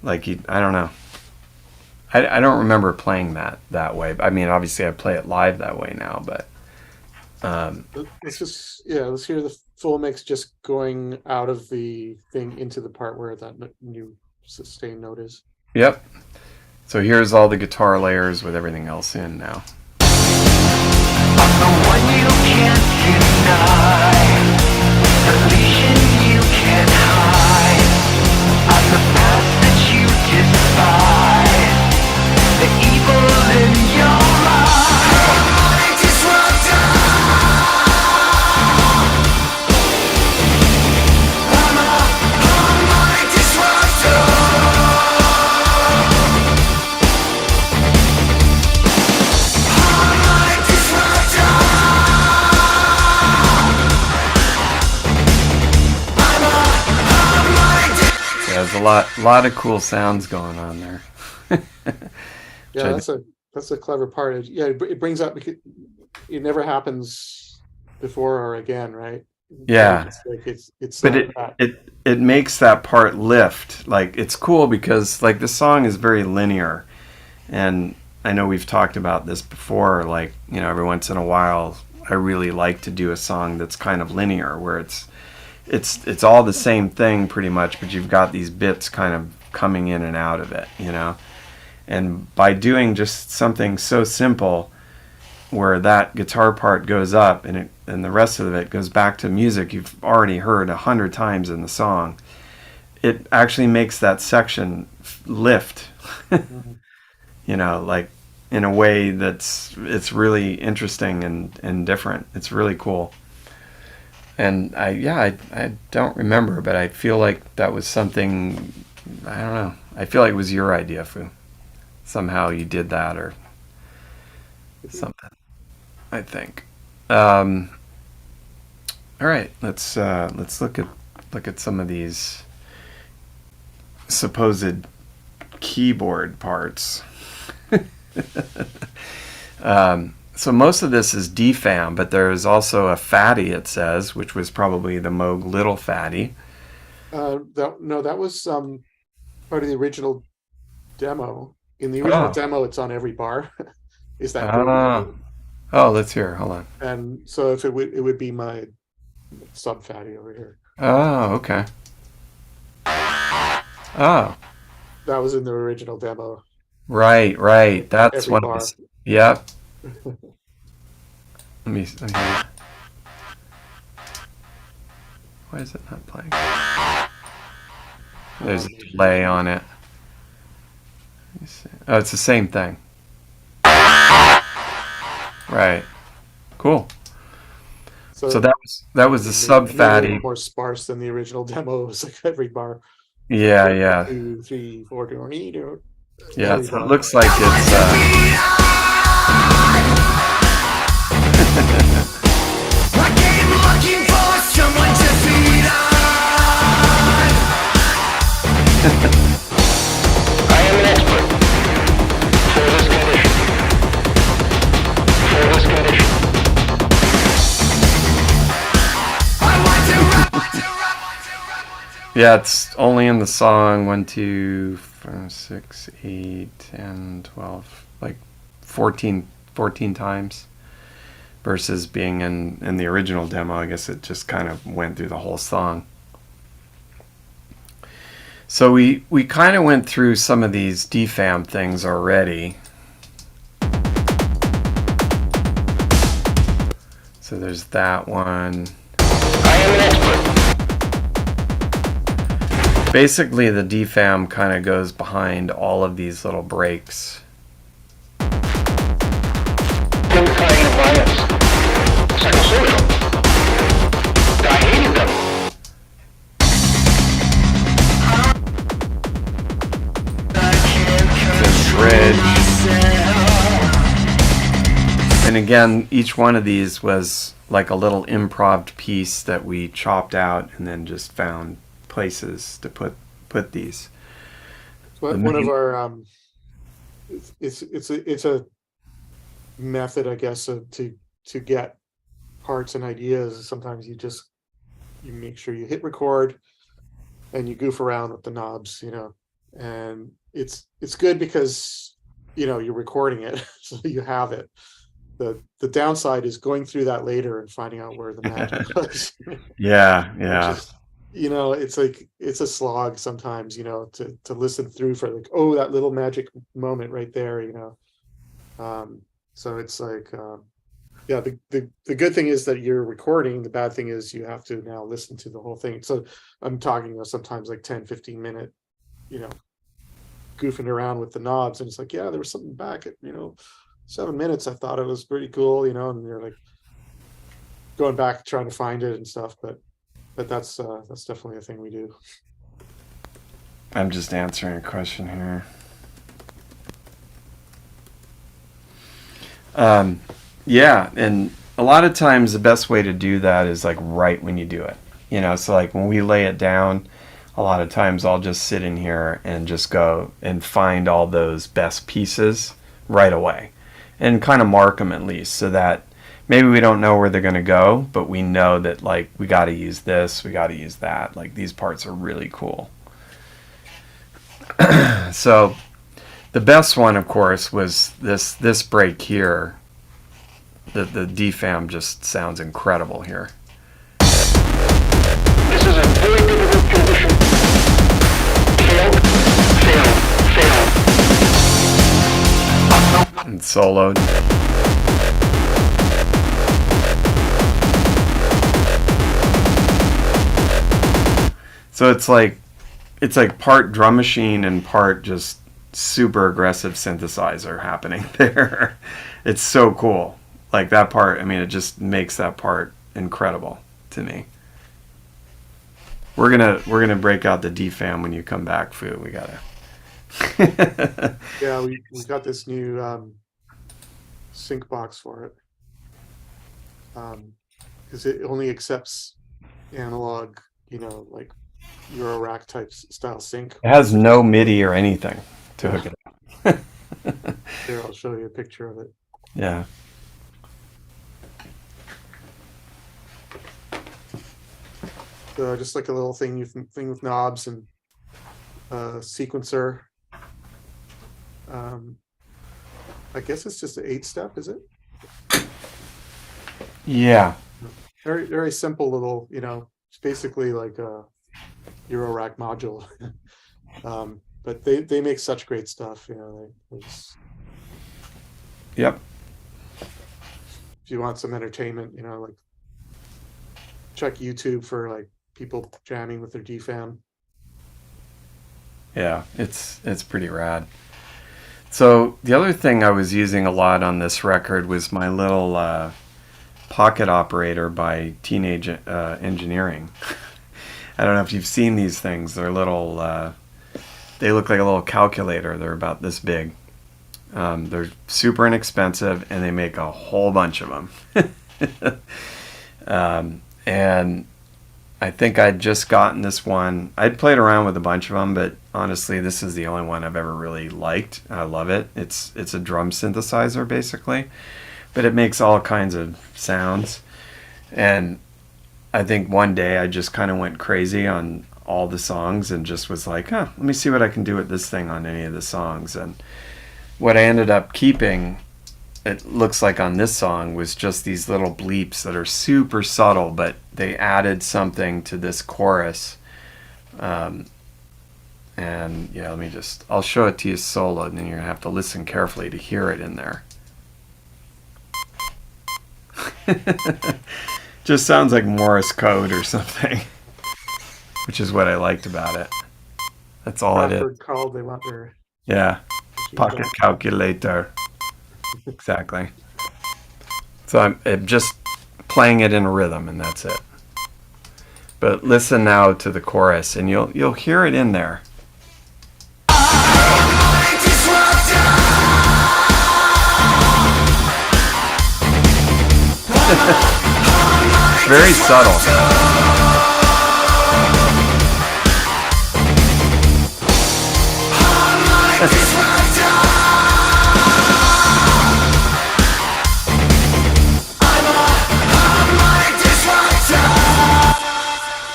Like, I don't know. I don't remember playing that way. I mean, obviously I play it live that way now, but Let's just let's hear the full mix just going out of the thing into the part where that new sustain note is. yep. So here's all the guitar layers with everything else in now. The one you can't deny, the lesion you can't hide, I'm the path that you despise, the evil in your mind. Harmonic disruptor. I'm a harmonic disruptor. Yeah, there's a lot of cool sounds going on there. Yeah, that's a clever part. It brings up because it never happens before or again, right? Yeah. It's like it's But not that. it makes that part lift. Like, it's cool because like the song is very linear, and I know we've talked about this before. Like, you know, every once in a while, I really like to do a song that's kind of linear, where it's all the same thing pretty much, but you've got these bits kind of coming in and out of it, you know. And by doing just something so simple, where that guitar part goes up and the rest of it goes back to music you've already heard 100 times in the song, it actually makes that section lift. You know, like in a way it's really interesting and different. It's really cool. And I don't remember, but I feel like that was something, I don't know. I feel like it was your idea, Fu. Somehow you did that or something, I think. All right, let's look at some of these supposed keyboard parts. So most of this is DFAM, but there's also a fatty, it says, which was probably the Moog Little Fatty. That was part of the original demo. In the original demo, it's on every bar. Is that Oh, let's hear. Hold on. And so if it would be my sub fatty over here. Oh, okay. Oh, That was in the original demo. right. That's Every what it bar. was. Yep. Let me. Why is it not playing? There's a delay on it. Let me see. Oh, it's the same thing. Right. Cool. So that was the sub fatty. More sparse than the original demo. It was like every bar. Yeah. 2, 3, 4, 2. Yeah, so it looks like it's I came looking for someone to feed on. I am an expert for this condition. For this condition. I want to rap. yeah, it's only in the song 1, 2, 5, 6, 8, 10, 12, like 14 times. Versus being in the original demo, I guess it just kind of went through the whole song. So we kind of went through some of these DFAM things already. So there's that one. I am an expert. Basically, the DFAM kind of goes behind all of these little breaks. Some kind of bias. psychosocial. I hated them. The bridge. And again, each one of these was like a little improv piece that we chopped out and then just found places to put these. One of our it's a method, I guess, to get parts and ideas. Sometimes you make sure you hit record and you goof around with the knobs, and it's good because you're recording it, so you have it. The downside is going through that later and finding out where the magic was. Yeah. It's like it's a slog sometimes, to listen through for like, oh, that little magic moment right there, so it's like the good thing is that you're recording. The bad thing is you have to now listen to the whole thing. So I'm talking sometimes like 10-15 minute goofing around with the knobs, and it's like, yeah, there was something back at 7 minutes. I thought it was pretty cool, and you're like going back trying to find it and stuff, but that's definitely a thing we do. I'm just answering a question here. Yeah, and a lot of times the best way to do that is like right when you do it. So like when we lay it down, a lot of times I'll just sit in here and just go and find all those best pieces right away and kind of mark them at least, so that maybe we don't know where they're going to go, but we know that like we got to use this, we got to use that. Like these parts are really cool. So the best one, of course, was this break here. The DFAM just sounds incredible here. This is a very difficult condition. Fail. And soloed. So it's like part drum machine and part just super aggressive synthesizer happening there. It's so cool. Like that part, it just makes that part incredible to me. We're gonna break out the DFAM when you come back, Fu. We gotta. Yeah, we got this new sync box for it, because it only accepts analog, like Euro-rack type style sync. It has no MIDI or anything to hook it up. Here, I'll show you a picture of it. Yeah. So just like a little thing with knobs and sequencer. I guess it's just an 8-step, is it? Yeah. Very, very simple little, it's basically like a Euro-rack module. But they make such great stuff, Yep. If you want some entertainment, like check YouTube for like people jamming with their DFAM. Yeah, it's pretty rad. So the other thing I was using a lot on this record was my little pocket operator by Teenage Engineering. I don't know if you've seen these things. They're little, they look like a little calculator. They're about this big. They're super inexpensive, and they make a whole bunch of them. And I think I'd just gotten this one. I'd played around with a bunch of them, but honestly, this is the only one I've ever really liked. I love it. It's a drum synthesizer, basically, but it makes all kinds of sounds. And I think one day I just kind of went crazy on all the songs and just was like, let me see what I can do with this thing on any of the songs. And what I ended up keeping, it looks like on this song, was just these little bleeps that are super subtle, but they added something to this chorus. And yeah, I'll show it to you solo, and then you're gonna have to listen carefully to hear it in there. Just sounds like Morse code or something, which is what I liked about it. That's all it is. Called, they want their yeah, pocket calculator. Exactly. So I'm just playing it in a rhythm, and that's it. But listen now to the chorus, and you'll hear it in there. Very subtle.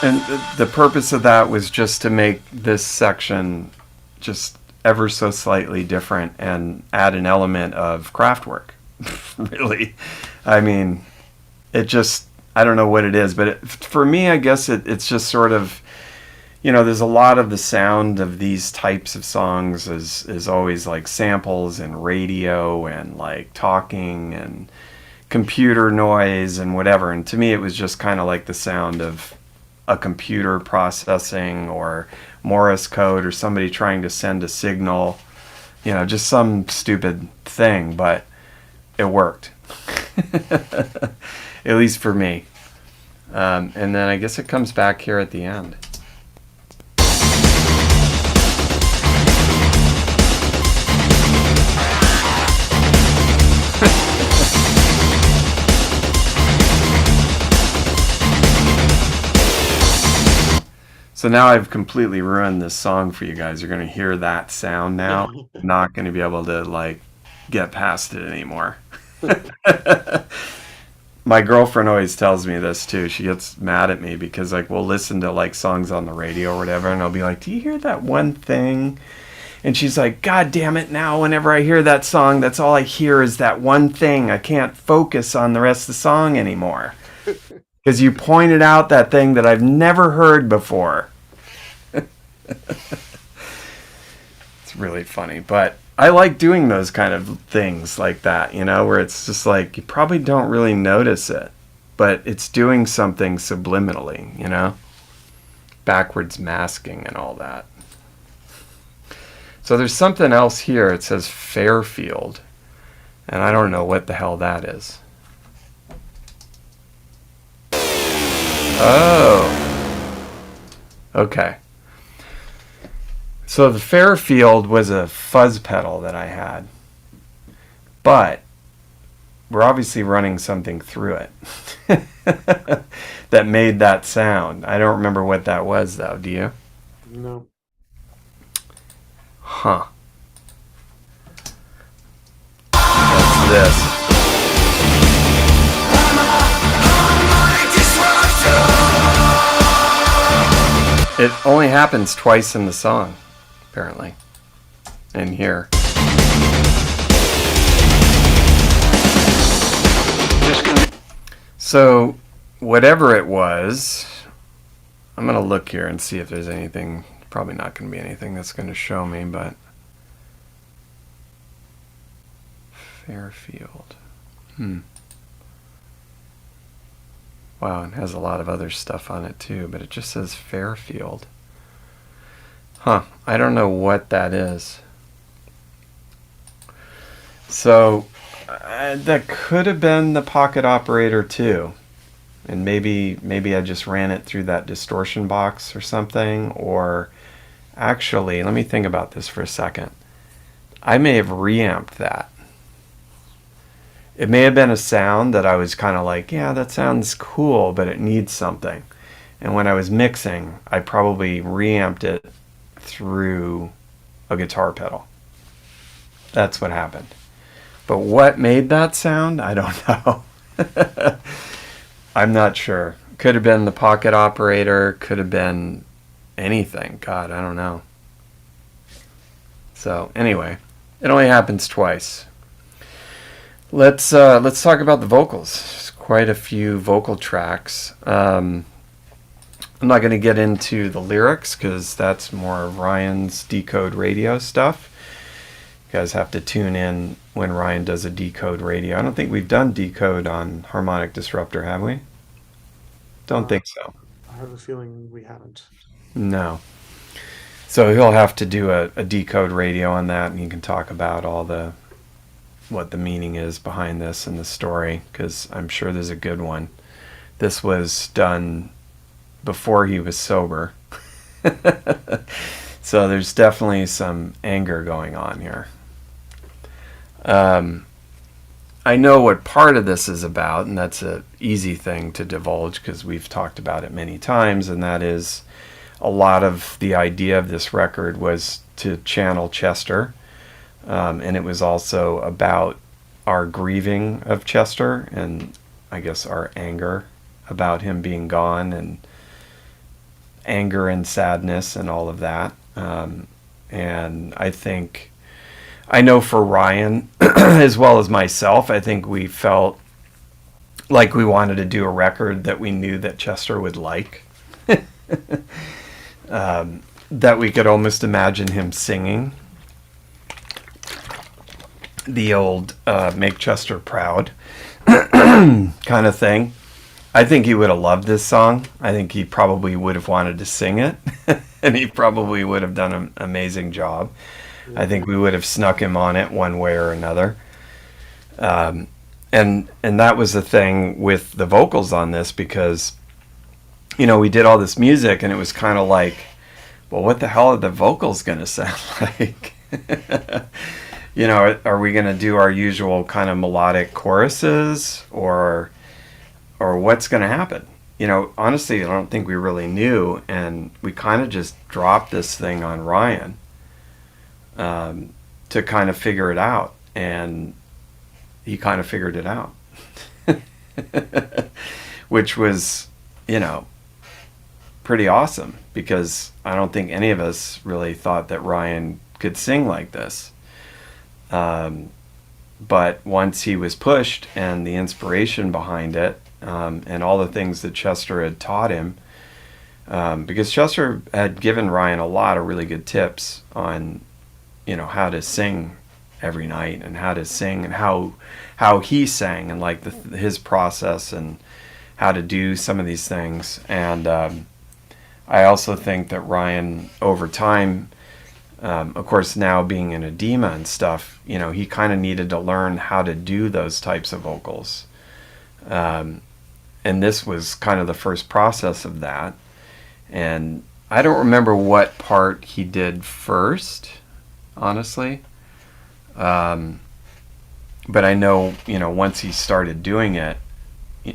And the purpose of that was just to make this section just ever so slightly different and add an element of craft work. Really. I mean, it just, I don't know what it is, but for me, I guess it's just sort of, you know, there's a lot of the sound of these types of songs is always like samples and radio and like talking and computer noise and whatever. And to me, it was just kind of like the sound of a computer processing or Morse code or somebody trying to send a signal, you know, just some stupid thing, but it worked. At least for me. And then I guess it comes back here at the end. So now I've completely ruined this song for you guys. You're going to hear that sound now. Not going to be able to like get past it anymore. My girlfriend always tells me this too. She gets mad at me because like we'll listen to like songs on the radio or whatever, and I'll be like, "Do you hear that one thing?" And she's like, "God damn it, now whenever I hear that song, that's all I hear is that one thing. I can't focus on the rest of the song anymore." Because you pointed out that thing that I've never heard before. It's really funny, but I like doing those kind of things like that, you know, where it's just like you probably don't really notice it, but it's doing something subliminally, you know, backwards masking and all that. So there's something else here. It says Fairfield, and I don't know what the hell that is. Oh, okay. So the Fairfield was a fuzz pedal that I had, but we're obviously running something through it that made that sound. I don't remember what that was though, do you? No. Huh. That's this. It only happens twice in the song, apparently. In here. So, whatever it was, I'm going to look here and see if there's anything. Probably not going to be anything that's going to show me, but Fairfield. Wow, it has a lot of other stuff on it too, but it just says Fairfield. Huh, I don't know what that is. So, that could have been the pocket operator too. And maybe I just ran it through that distortion box or something, or actually, let me think about this for a second. I may have reamped that. It may have been a sound that I was kind of like, yeah, that sounds cool, but it needs something. And when I was mixing, I probably reamped it through a guitar pedal. That's what happened. But what made that sound? I don't know. I'm not sure. Could have been the pocket operator, could have been anything. God, I don't know. So anyway, it only happens twice. Let's talk about the vocals. There's quite a few vocal tracks. I'm not going to get into the lyrics because that's more of Ryan's Decode Radio stuff. You guys have to tune in when Ryan does a Decode Radio. I don't think we've done Decode on Harmonic Disruptor, have we? Don't think so. I have a feeling we haven't. No. So he'll have to do a Decode Radio on that, and you can talk about all the what the meaning is behind this and the story, because I'm sure there's a good one. this was done before he was sober. So there's definitely some anger going on here. I know what part of this is about, and that's an easy thing to divulge because we've talked about it many times, and that is a lot of the idea of this record was to channel Chester, and it was also about our grieving of Chester and I guess our anger about him being gone, and anger and sadness and all of that. And I know for Ryan, as well as myself, I think we felt like we wanted to do a record that we knew that Chester would like. That we could almost imagine him singing the old Make Chester Proud kind of thing. I think he would have loved this song. I think he probably would have wanted to sing it. And he probably would have done an amazing job. I think we would have snuck him on it one way or another. And that was the thing with the vocals on this, because, you know, we did all this music and it was kind of like, well, what the hell are the vocals going to sound like? You know, are we going to do our usual kind of melodic choruses, or what's going to happen? You know, honestly, I don't think we really knew, and we kind of just dropped this thing on Ryan to kind of figure it out, and he kind of figured it out, which was, you know, pretty awesome, because I don't think any of us really thought that Ryan could sing like this. But once he was pushed, and the inspiration behind it, and all the things that Chester had taught him, because Chester had given Ryan a lot of really good tips on, you know, how to sing every night, and how to sing, and how he sang, and like his process, and how to do some of these things. And I also think that Ryan, over time, of course, now being in edema and stuff, you know, he kind of needed to learn how to do those types of vocals. And this was kind of the first process of that. And I don't remember what part he did first, honestly. But I know, you know, once he started doing it,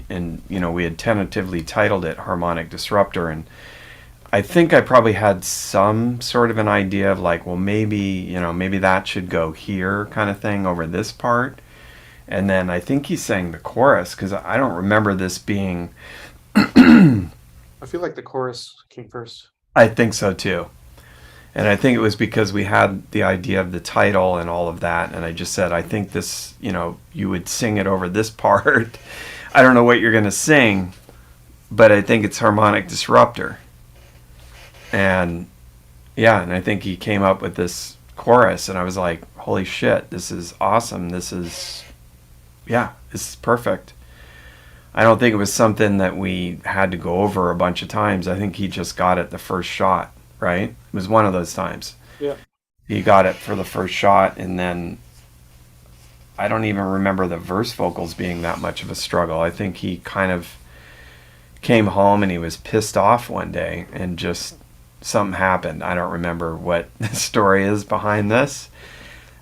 and, you know, we had tentatively titled it Harmonic Disruptor, and I think I probably had some sort of an idea of like, well, maybe, you know, maybe that should go here kind of thing over this part. And then I think he sang the chorus, because I don't remember this being... I feel like the chorus came first. I think so too. And I think it was because we had the idea of the title and all of that, and I just said, I think this, you know, you would sing it over this part. I don't know what you're going to sing, but I think it's Harmonic Disruptor. And yeah, and I think he came up with this chorus, and I was like, holy shit, this is awesome. This is perfect. I don't think it was something that we had to go over a bunch of times. I think he just got it the first shot, right? It was one of those times. Yeah. He got it for the first shot, and then I don't even remember the verse vocals being that much of a struggle. I think he kind of came home and he was pissed off one day, and just something happened. I don't remember what the story is behind this.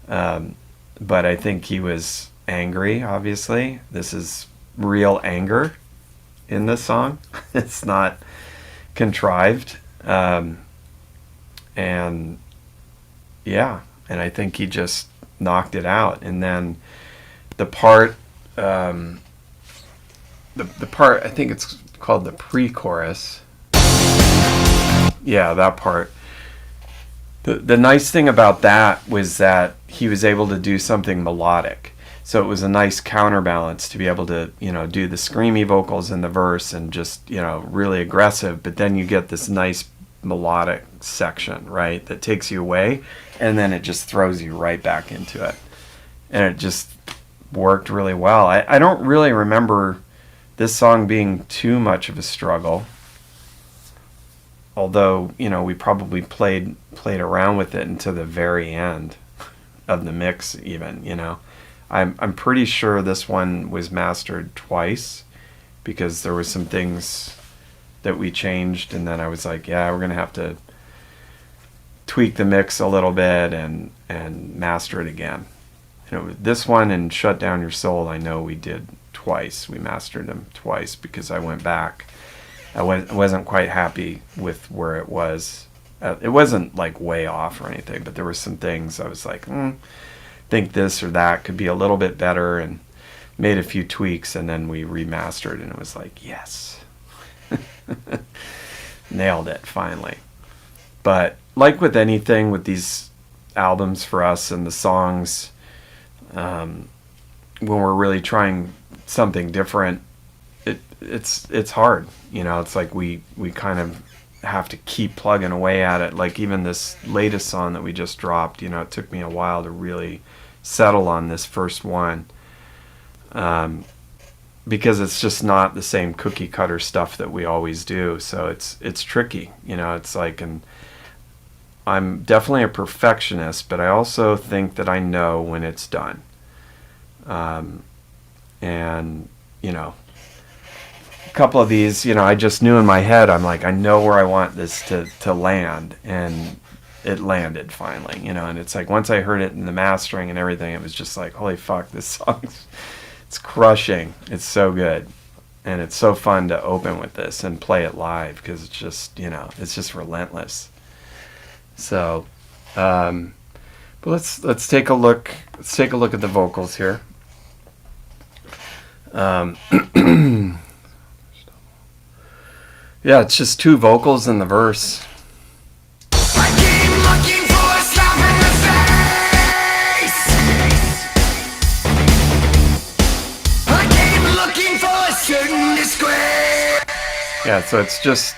But I think he was angry, obviously. This is real anger in this song. It's not contrived. And yeah, and I think he just knocked it out. And then the part, the part, I think it's called the pre-chorus. Yeah, that part. The nice thing about that was that he was able to do something melodic. So it was a nice counterbalance to be able to, you know, do the screamy vocals in the verse and just, you know, really aggressive. But then you get this nice melodic section, right, that takes you away, and then it just throws you right back into it. And it just worked really well. I don't really remember this song being too much of a struggle. Although, you know, we probably played around with it until the very end of the mix even, you know. I'm pretty sure this one was mastered twice, because there was some things that we changed, and then I was like, yeah, we're gonna have to tweak the mix a little bit and master it again. This one and Shut Down Your Soul, I know we did twice. We mastered them twice because I went back. I wasn't quite happy with where it was. It wasn't like way off or anything, but there were some things I was like, think this or that could be a little bit better, and made a few tweaks, and then we remastered, and it was like, yes. Nailed it, finally. But like with anything with these albums for us and the songs, when we're really trying something different, it's hard. It's like we kind of have to keep plugging away at it. Like even this latest song that we just dropped, it took me a while to really settle on this first one, because it's just not the same cookie cutter stuff that we always do. So it's tricky. It's like, and I'm definitely a perfectionist, but I also think that I know when it's done. And a couple of these, I just knew in my head, I'm like, I know where I want this to land, and it landed finally, and it's like, once I heard it in the mastering and everything, it was just like, holy fuck, this song's, it's crushing. It's so good. And it's so fun to open with this and play it live, because it's just, it's just relentless. So, but let's take a look. Let's take a look at the vocals here. Yeah, it's just two vocals in the verse. I came looking for a slap in the face. I came looking for a certain disgrace. Yeah, so it's just,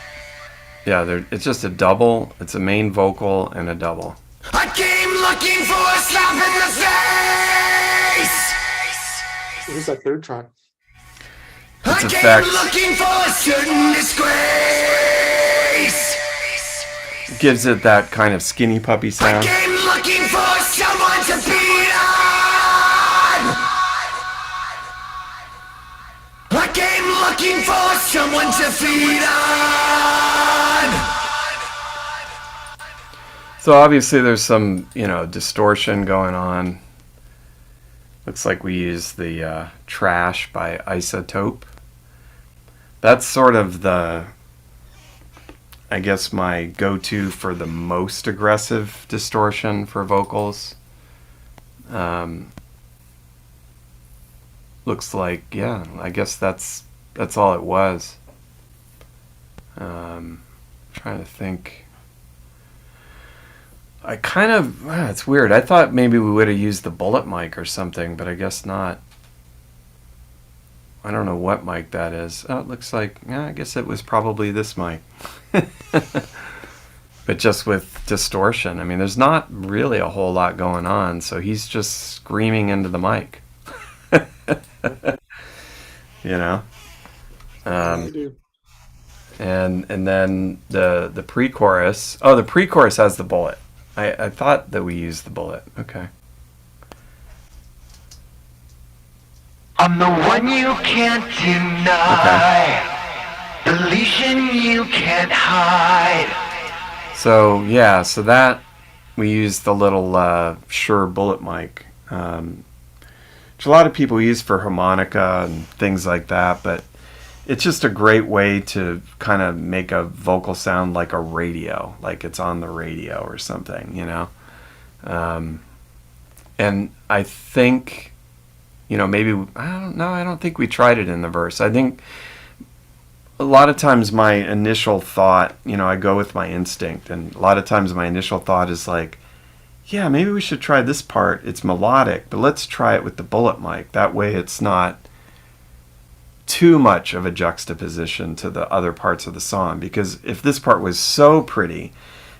it's just a double. It's a main vocal and a double. I came looking for a slap in the face. What was that third track? It's I effects. came looking for a certain disgrace. Gives it that kind of skinny puppy I sound. came looking for someone to beat on. I came looking for someone to feed on. So obviously there's some, distortion going on. Looks like we use the Trash by Isotope. That's sort of the, I guess, my go-to for the most aggressive distortion for vocals. Looks like, I guess that's all it was. Trying to think. I kind of, it's weird. I thought maybe we would have used the bullet mic or something, but I guess not. I don't know what mic that is. Oh, it looks like, I guess it was probably this mic. But just with distortion. I mean, there's not really a whole lot going on, so he's just screaming into the mic. I do. And then the pre-chorus. Oh, the pre-chorus has the bullet. I thought that we used the bullet. Okay. I'm the one you can't deny. The lesion you can't hide. So that we used the little Shure bullet mic, which a lot of people use for harmonica and things like that, but it's just a great way to kind of make a vocal sound like a radio, like it's on the radio or something, and I think, maybe, I don't know, I don't think we tried it in the verse. I think a lot of times my initial thought, I go with my instinct, and a lot of times my initial thought is like, yeah, maybe we should try this part. It's melodic, but let's try it with the bullet mic. That way it's not too much of a juxtaposition to the other parts of the song. Because if this part was so pretty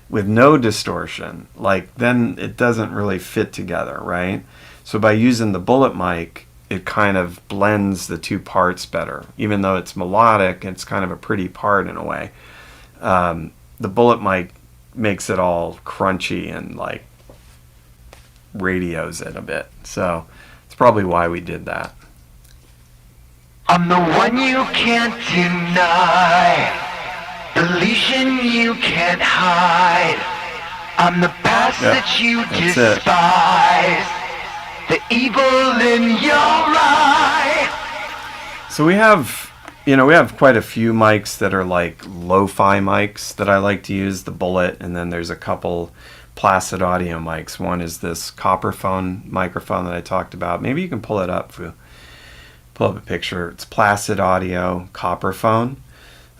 with no distortion, then it doesn't really fit together, right? So by using the bullet mic, it kind of blends the two parts better. Even though it's melodic, it's kind of a pretty part in a way. The bullet mic makes it all crunchy and radios it a bit. So it's probably why we did that. I'm the one you can't deny, the lesion you can't hide. I'm the past Yeah, that you that's it. despise, the evil in your eye. So we have quite a few mics that are like lo-fi mics that I like to use, the Bullet, and then there's a couple Placid Audio mics. One is this Copperphone microphone that I talked about. Maybe you can pull it up, pull up a picture. It's Placid Audio Copperphone,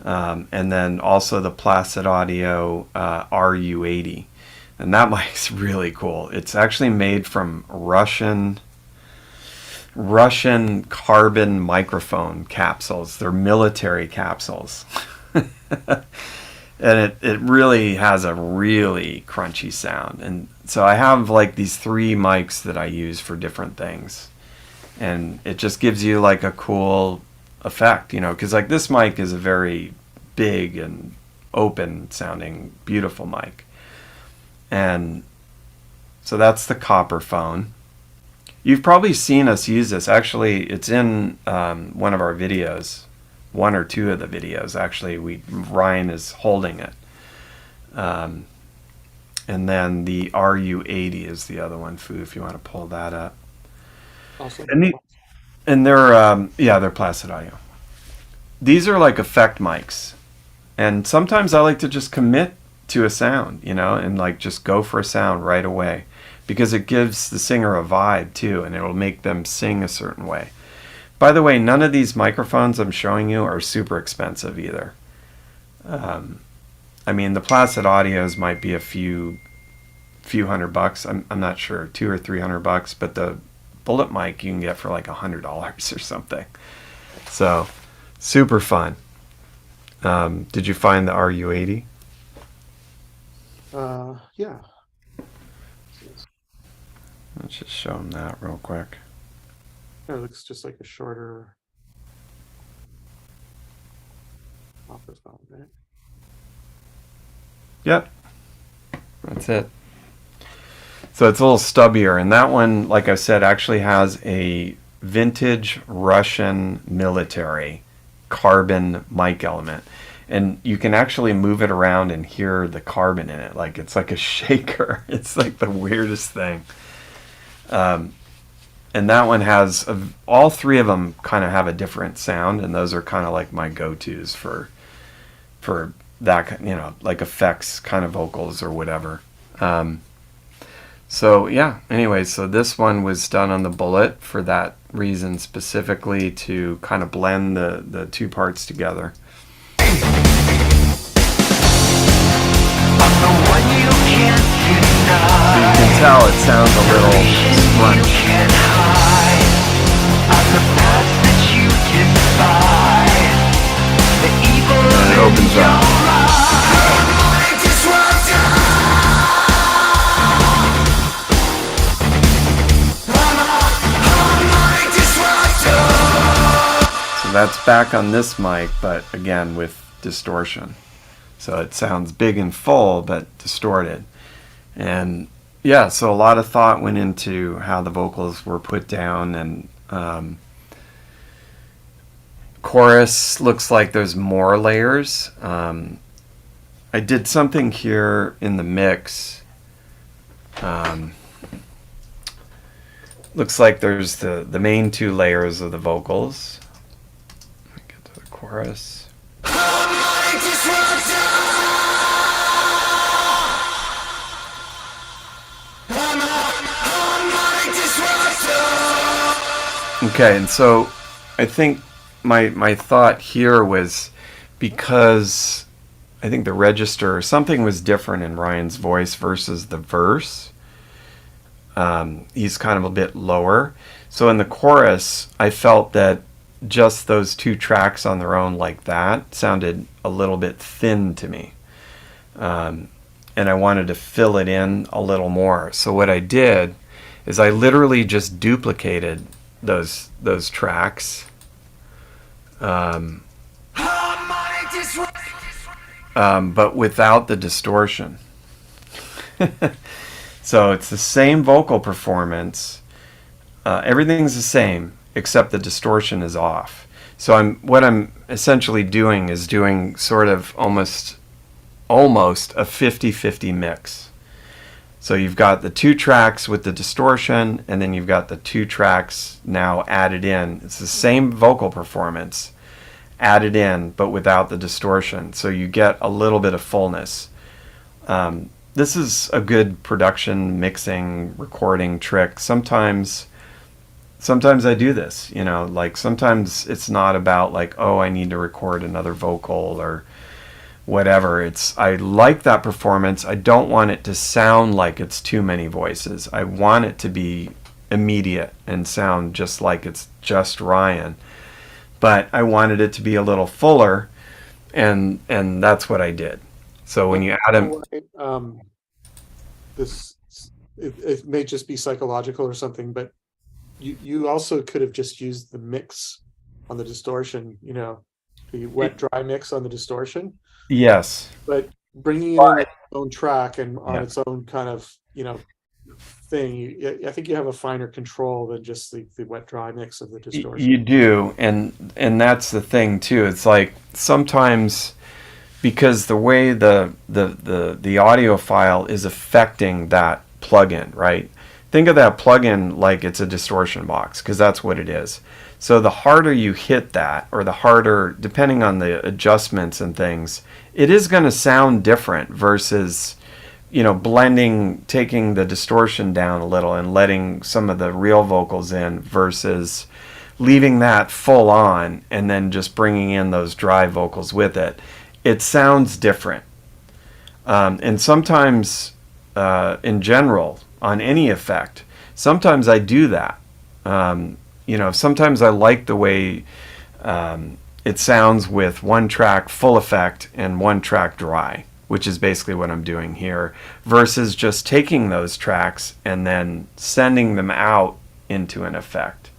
and then also the Placid Audio RU80, and that mic's really cool. It's actually made from Russian carbon microphone capsules. They're military capsules. And it really has a really crunchy sound. And so I have like these 3 mics that I use for different things. And it just gives you like a cool effect, because like this mic is a very big and open sounding, beautiful mic. And so that's the Copperphone. You've probably seen us use this. Actually, it's in one of our videos, 1 or 2 of the videos. Actually, Ryan is holding it. And then the RU80 is the other one, Fu, if you want to pull that up. Also, And they're Placid Audio. These are like effect mics. And sometimes I like to just commit to a sound, and like just go for a sound right away. Because it gives the singer a vibe too, and it'll make them sing a certain way. By the way, none of these microphones I'm showing you are super expensive either. I mean, the Placid Audios might be a few $100. I'm not sure, $200 or $300, but the Bullet mic you can get for like $100 or something. So, super fun. Did you find the RU80? yeah. Let's just show them that real quick. It looks just like a shorter microphone, right? Yep. That's it. So it's a little stubbier. And that one, like I said, actually has a vintage Russian military carbon mic element. And you can actually move it around and hear the carbon in it. Like it's like a shaker. It's like the weirdest thing. And that one has all 3 of them kind of have a different sound, and those are kind of like my go-tos for that, like effects kind of vocals or whatever. So yeah, anyway, so this one was done on the Bullet for that reason, specifically to kind of blend the 2 parts together. I'm the one you can't deny. So you can tell it sounds a little scrunched. And it opens up. So that's back on this mic, but again with distortion. So it sounds big and full, but distorted. And yeah, so a lot of thought went into how the vocals were put down, and chorus looks like there's more layers. I did something here in the mix. Looks like there's the main 2 layers of the vocals. Let me get to the chorus. Okay, and so I think my thought here was, because I think the register, something was different in Ryan's voice versus the verse. He's kind of a bit lower. So in the chorus, I felt that just those 2 tracks on their own like that sounded a little bit thin to me. And I wanted to fill it in a little more. So what I did is I literally just duplicated those tracks. But without the distortion. So it's the same vocal performance. Everything's the same, except the distortion is off. So what I'm essentially doing is doing sort of almost a 50-50 mix. So you've got the 2 tracks with the distortion, and then you've got the 2 tracks now added in. It's the same vocal performance added in, but without the distortion. So you get a little bit of fullness. This is a good production, mixing, recording trick. Sometimes I do this, like sometimes it's not about like, oh, I need to record another vocal or whatever. I like that performance. I don't want it to sound like it's too many voices. I want it to be immediate and sound just like it's just Ryan. But I wanted it to be a little fuller, and that's what I did. So when you add them, it may just be psychological or something, but you also could have just used the mix on the distortion, the wet dry mix on the distortion. yes, But bringing it in its own track and on its own kind of thing, I think you have a finer control than just the wet dry mix of the distortion. you do, and that's the thing too. It's like sometimes because the way the audio file is affecting that plugin, right? Think of that plugin like it's a distortion box, because that's what it is. So the harder you hit that, or the harder, depending on the adjustments and things, it is going to sound different versus, blending, taking the distortion down a little and letting some of the real vocals in versus leaving that full on and then just bringing in those dry vocals with it. It sounds different. And sometimes, in general, on any effect, sometimes I do that. Sometimes I like the way it sounds with 1 track full effect and 1 track dry, which is basically what I'm doing here, versus just taking those tracks and then sending them out into an effect.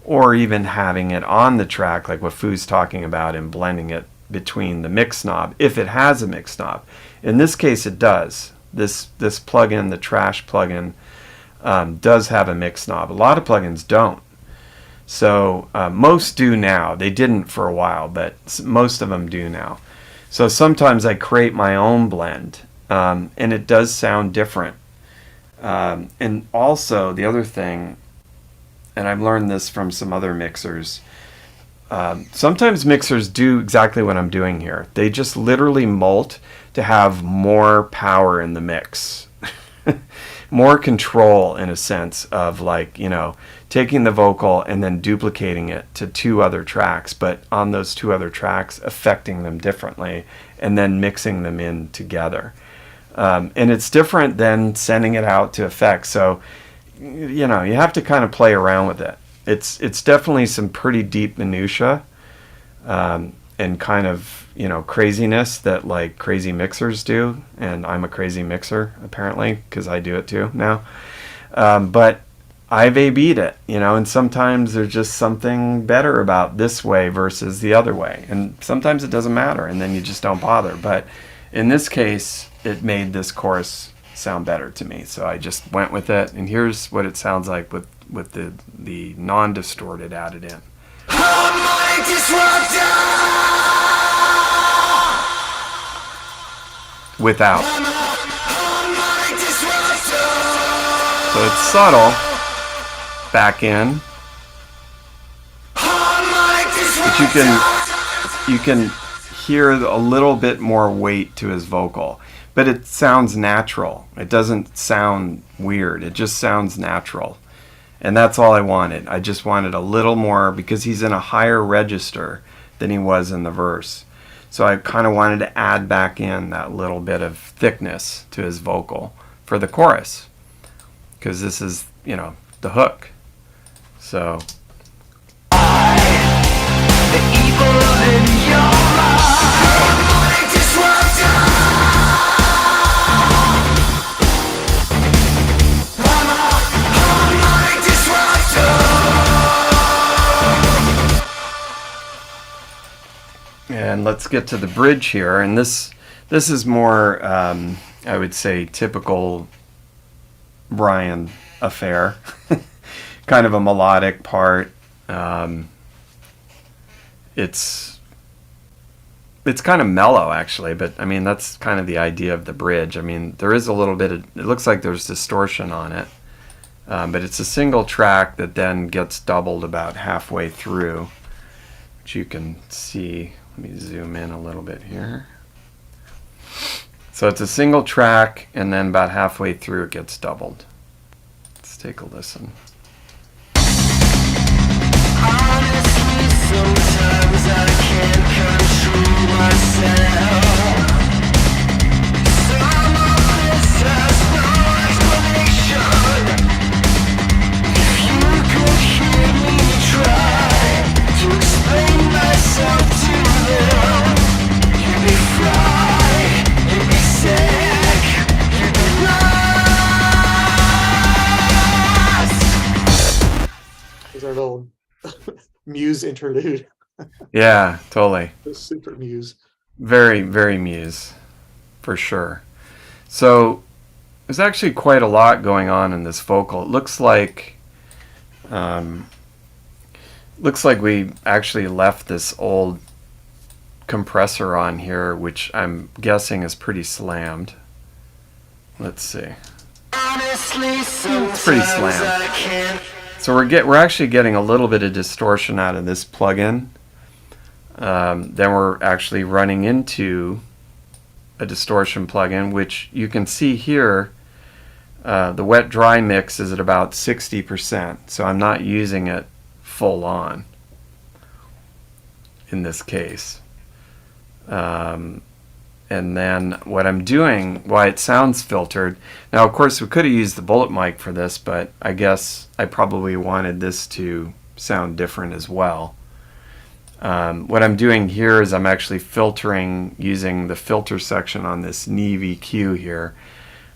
Or even having it on the track, like what Foo's talking about, and blending it between the mix knob, if it has a mix knob. In this case, it does. This plugin, the Trash plugin, does have a mix knob. A lot of plugins don't. So most do now. They didn't for a while, but most of them do now. So sometimes I create my own blend, and it does sound different. And also the other thing, and I've learned this from some other mixers, sometimes mixers do exactly what I'm doing here. They just literally mult to have more power in the mix. More control, in a sense of like, taking the vocal and then duplicating it to 2 other tracks, but on those 2 other tracks affecting them differently and then mixing them in together. And it's different than sending it out to effects. So, you have to kind of play around with it. It's definitely some pretty deep minutia, and kind of, craziness that like crazy mixers do. And I'm a crazy mixer, apparently, because I do it too now. But I've A/B'd it, and sometimes there's just something better about this way versus the other way. And sometimes it doesn't matter, and then you just don't bother. But in this case, it made this chorus sound better to me. So I just went with it, and here's what it sounds like with the non-distorted added in. HARMONIC DISRUPTOR! Without. HARMONIC DISRUPTOR! So it's subtle. Back in. HARMONIC But you can hear a little bit more weight to his vocal. But it sounds natural. It doesn't sound weird. It just sounds natural. And that's all I wanted. I just wanted a little more, because he's in a higher register than he was in the verse. So I kind of wanted to add back in that little bit of thickness to his vocal for the chorus, because this is, the hook. So. The evil in your mind. HARMONIC DISRUPTOR! HARMONIC DISRUPTOR! And let's get to the bridge here. And this is more, I would say, typical Brian affair. Kind of a melodic part. it's kind of mellow actually, but I mean that's kind of the idea of the bridge. I mean there is a little bit of, it looks like there's distortion on it, but it's a single track that then gets doubled about halfway through, which you can see. Let me zoom in a little bit here. So it's a single track, and then about halfway through it gets doubled. Let's take a listen. Honestly, sometimes I can't control myself. Some of this has no explanation. If you could hear me try to explain myself to them, you'd be fried, you'd be sick, you'd be lost. There's our little Muse interlude. Yeah, totally. The super Muse. Very, very Muse, for sure. So there's actually quite a lot going on in this vocal. It looks like we actually left this old compressor on here, which I'm guessing is pretty slammed. Let's see. Honestly, It's pretty sometimes slammed. I can't. So we're actually getting a little bit of distortion out of this plugin. Then we're actually running into a distortion plugin, which you can see here. The wet dry mix is at about 60%, so I'm not using it full on in this case. And then what I'm doing, why it sounds filtered. Now, of course, we could have used the bullet mic for this, but I guess I probably wanted this to sound different as well. What I'm doing here is I'm actually filtering using the filter section on this Neve EQ here.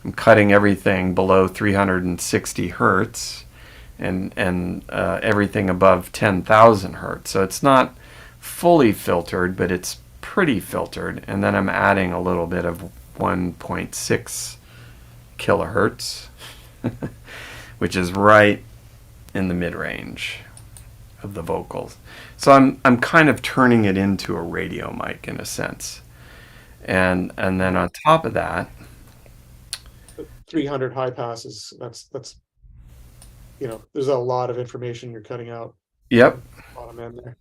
I'm cutting everything below 360 hertz and everything above 10,000 hertz. So it's not fully filtered, but it's pretty filtered. And then I'm adding a little bit of 1.6 kilohertz, which is right in the mid-range of the vocals. So I'm kind of turning it into a radio mic in a sense. And then on top of that, 300 high passes. That's there's a lot of information you're cutting out. yep, Bottom end there.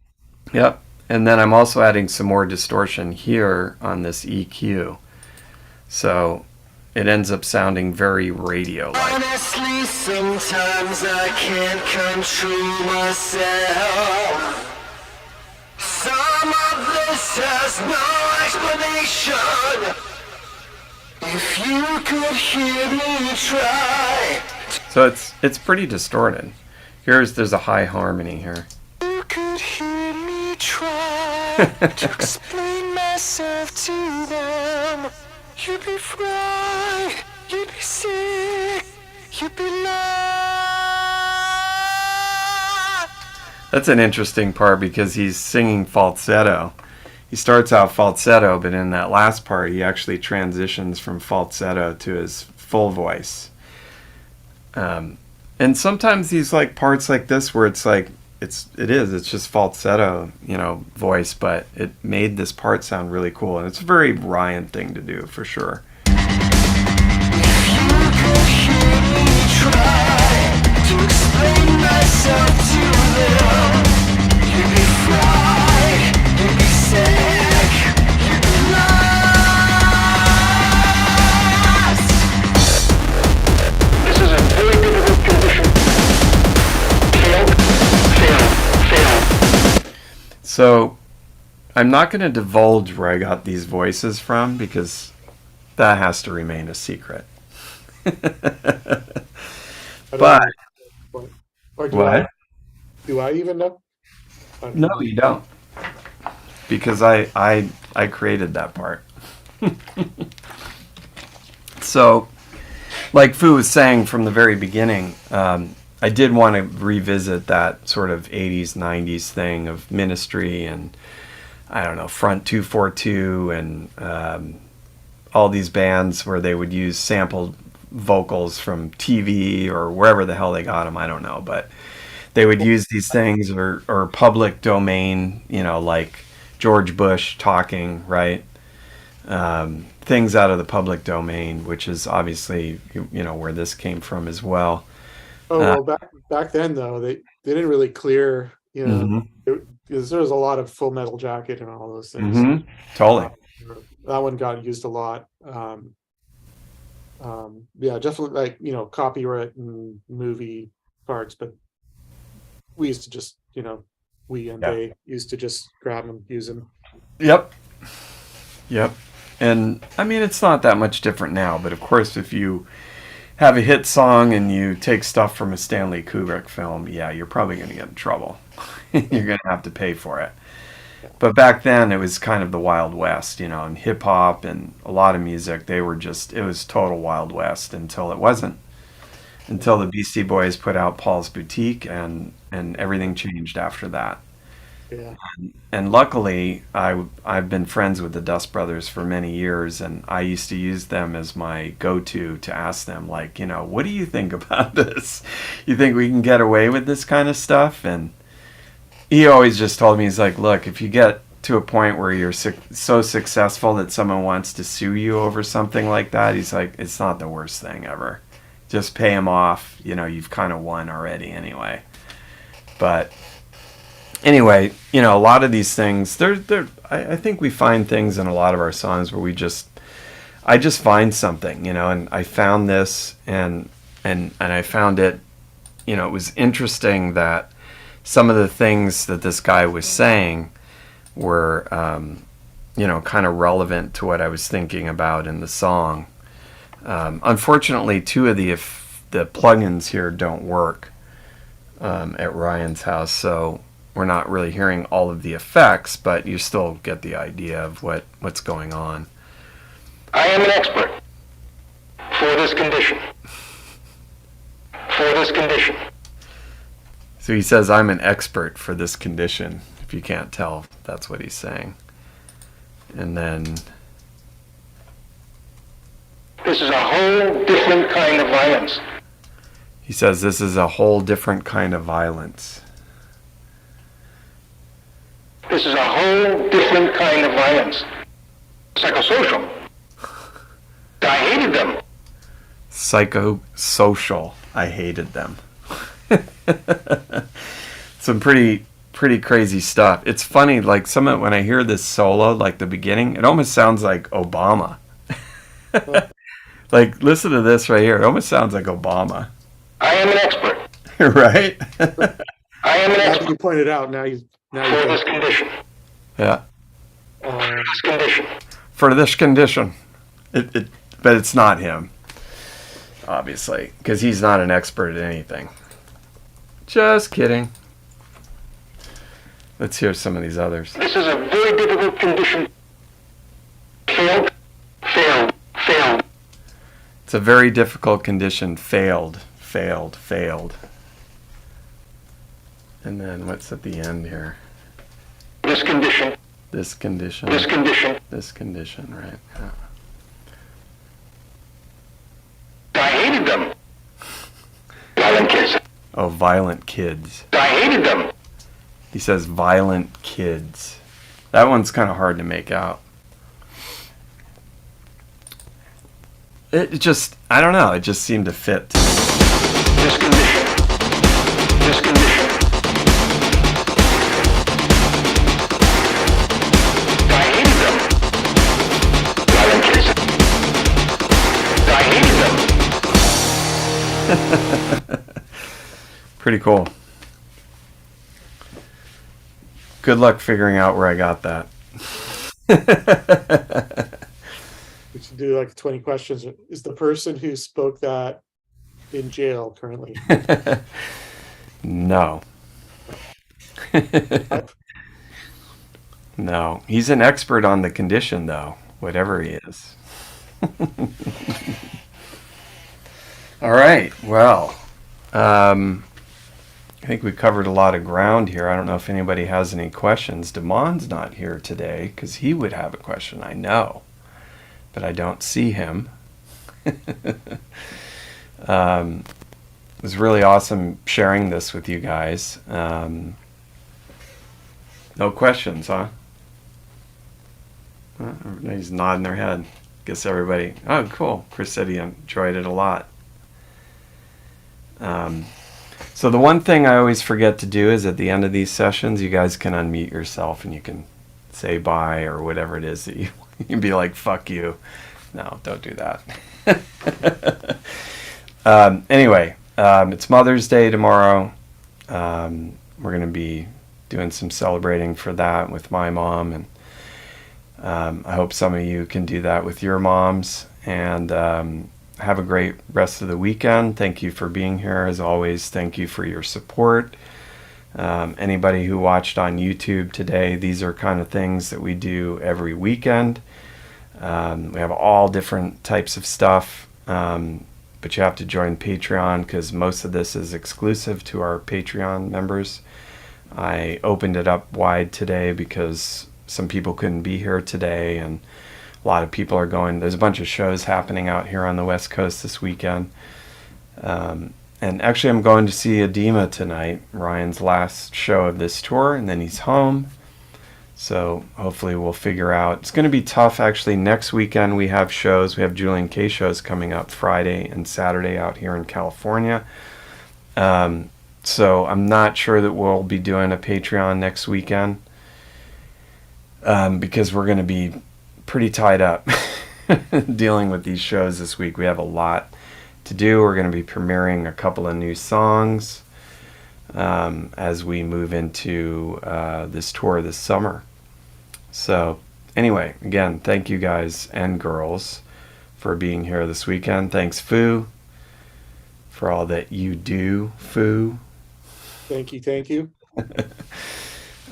yep. And then I'm also adding some more distortion here on this EQ. So it ends up sounding very radio-like. Honestly, sometimes I can't control myself. Some of this has no explanation. If you could hear me try, So it's pretty distorted. There's a high harmony here. you could hear me try to explain myself to them. You'd be fried, you'd be sick, you'd be lost. That's an interesting part because he's singing falsetto. He starts out falsetto, but in that last part, he actually transitions from falsetto to his full voice. And sometimes these like parts like this where it's like it's just falsetto, voice, but it made this part sound really cool, and it's a very Ryan thing to do for sure. If you could hear me try to explain myself to them, you'd be fried, you'd be sick, you'd be lost. This is a very difficult condition. Fail. So I'm not going to divulge where I got these voices from because that has to remain a secret. I don't But know, or what? do I even know? I don't No, know. you don't. Because I created that part. So, like Fu was saying from the very beginning, I did want to revisit that sort of 80s, 90s thing of Ministry and, I don't know, Front 242 and all these bands where they would use sampled vocals from TV or wherever the hell they got them, I don't know. But they would use these things or public domain, you know, like George Bush talking, right? Things out of the public domain, which is obviously, you know, where this came from as well. Oh well, back then though, they didn't really clear, you know, because there was a lot of Full Metal Jacket and all those things. Totally. That one got used a lot. Yeah, definitely, like, you know, copyright and movie parts, but we used to just, you know, they used to just grab them, use them. Yep. And I mean, it's not that much different now, but of course, if you have a hit song and you take stuff from a Stanley Kubrick film, yeah, you're probably going to get in trouble. You're going to have to pay for it. But back then, it was kind of the Wild West, you know, and hip hop and a lot of music, they were just, it was total Wild West until it wasn't. Until the Beastie Boys put out Paul's Boutique, and everything changed after that. Yeah. And luckily, I've been friends with the Dust Brothers for many years, and I used to use them as my go-to to ask them, like, you know, what do you think about this? You think we can get away with this kind of stuff? And he always just told me, he's like, look, if you get to a point where you're so successful that someone wants to sue you over something like that, he's like, it's not the worst thing ever. Just pay him off. You know, you've kind of won already anyway. But anyway, you know, a lot of these things, I think we find things in a lot of our songs where I just find something, you know, and I found this and I found it, you know, it was interesting that some of the things that this guy was saying were, you know, kind of relevant to what I was thinking about in the song. Unfortunately, two of the plugins here don't work at Ryan's house, so we're not really hearing all of the effects, but you still get the idea of what's going on. I am an expert for this condition. For this condition. So he says, I'm an expert for this condition. If you can't tell, that's what he's saying. And then this is a whole different kind of violence. He says, this is a whole different kind of violence. This is a whole different kind of violence. Psychosocial. I hated them. Psychosocial. I hated them. Some pretty crazy stuff. It's funny, like when I hear this solo, like the beginning, it almost sounds like Obama. Like, listen to this right here. It almost sounds like Obama. I am an expert. Right? I am an expert. You pointed out, now you for this condition. Yeah. For this condition. For this condition. But it's not him, obviously, because he's not an expert at anything. Just kidding. Let's hear some of these others. This is a very difficult condition. Failed. It's a very difficult condition. Failed. And then what's at the end here? This condition. This condition. This condition. This condition, right. Yeah. I hated them. Violent kids. Oh, violent kids. I hated them. He says violent kids. That one's kind of hard to make out. It just, I don't know, it just seemed to fit. This condition. This condition. I hated them. Violent kids. I hated them. Pretty cool. Good luck figuring out where I got that. We should do like 20 questions. Is the person who spoke that in jail currently? No. No. He's an expert on the condition, though, whatever he is. All right. Well, I think we covered a lot of ground here. I don't know if anybody has any questions. Damon's not here today because he would have a question, I know. But I don't see him. it was really awesome sharing this with you guys. No questions, huh? Everybody's nodding their head. Guess everybody, oh, cool. Chris said he enjoyed it a lot. So the one thing I always forget to do is at the end of these sessions, you guys can unmute yourself and you can say bye or whatever it is that you can be like, fuck you. No, don't do that. Anyway, it's Mother's Day tomorrow. We're going to be doing some celebrating for that with my mom, and I hope some of you can do that with your moms. And have a great rest of the weekend. Thank you for being here. As always, thank you for your support. Anybody who watched on YouTube today, these are kind of things that we do every weekend. We have all different types of stuff, but you have to join Patreon because most of this is exclusive to our Patreon members. I opened it up wide today because some people couldn't be here today, and a lot of people are going. There's a bunch of shows happening out here on the West Coast this weekend. And actually, I'm going to see Edema tonight, Ryan's last show of this tour, and then he's home. So hopefully we'll figure out. It's going to be tough, actually. Next weekend we have shows. We have Julien-K shows coming up Friday and Saturday out here in California. So I'm not sure that we'll be doing a Patreon next weekend because we're going to be pretty tied up dealing with these shows this week. We have a lot to do. We're going to be premiering a couple of new songs as we move into this tour this summer. So anyway, again, thank you guys and girls for being here this weekend. Thanks, Foo, for all that you do, Foo. Thank you.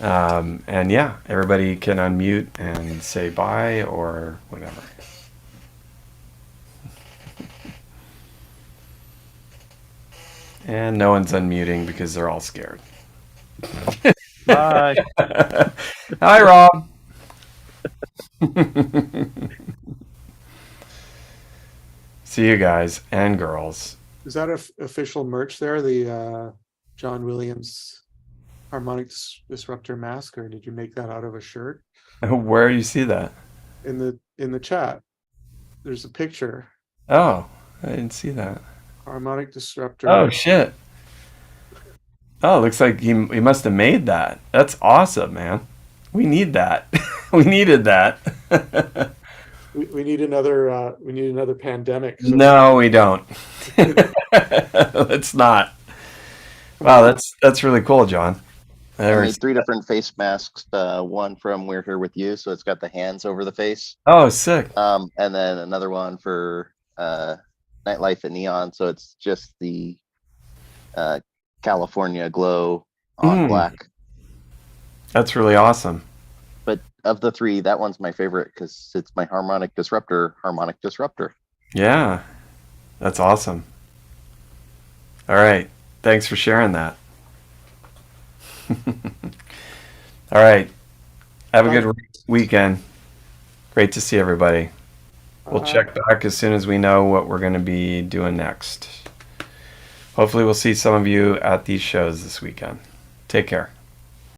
And yeah, everybody can unmute and say bye or whatever. And no one's unmuting because they're all scared. Bye. Hi, Rob. See you guys and girls. Is that official merch there? The John Williams Harmonic Disruptor mask, or did you make that out of a shirt? Where do you see that? In the chat, there's a picture. Oh, I didn't see that. Harmonic Disruptor. Oh, shit. Oh, looks like he must have made that. That's awesome, man. We need that. We needed that. We need another pandemic. So No, we don't. Let's not. Wow, that's really cool, John. I made 3 different face masks. One from We're Here With You, so it's got the hands over the face. Oh, sick. And then another one for Nightlife at Neon, so it's just the California glow on black. That's really awesome. But of the 3, that one's my favorite because it's my Harmonic Disruptor. Yeah, that's awesome. All right. Thanks for sharing that. All right. Have a good weekend. Great to see everybody. We'll check back as soon as we know what we're going to be doing next. Hopefully we'll see some of you at these shows this weekend. Take care.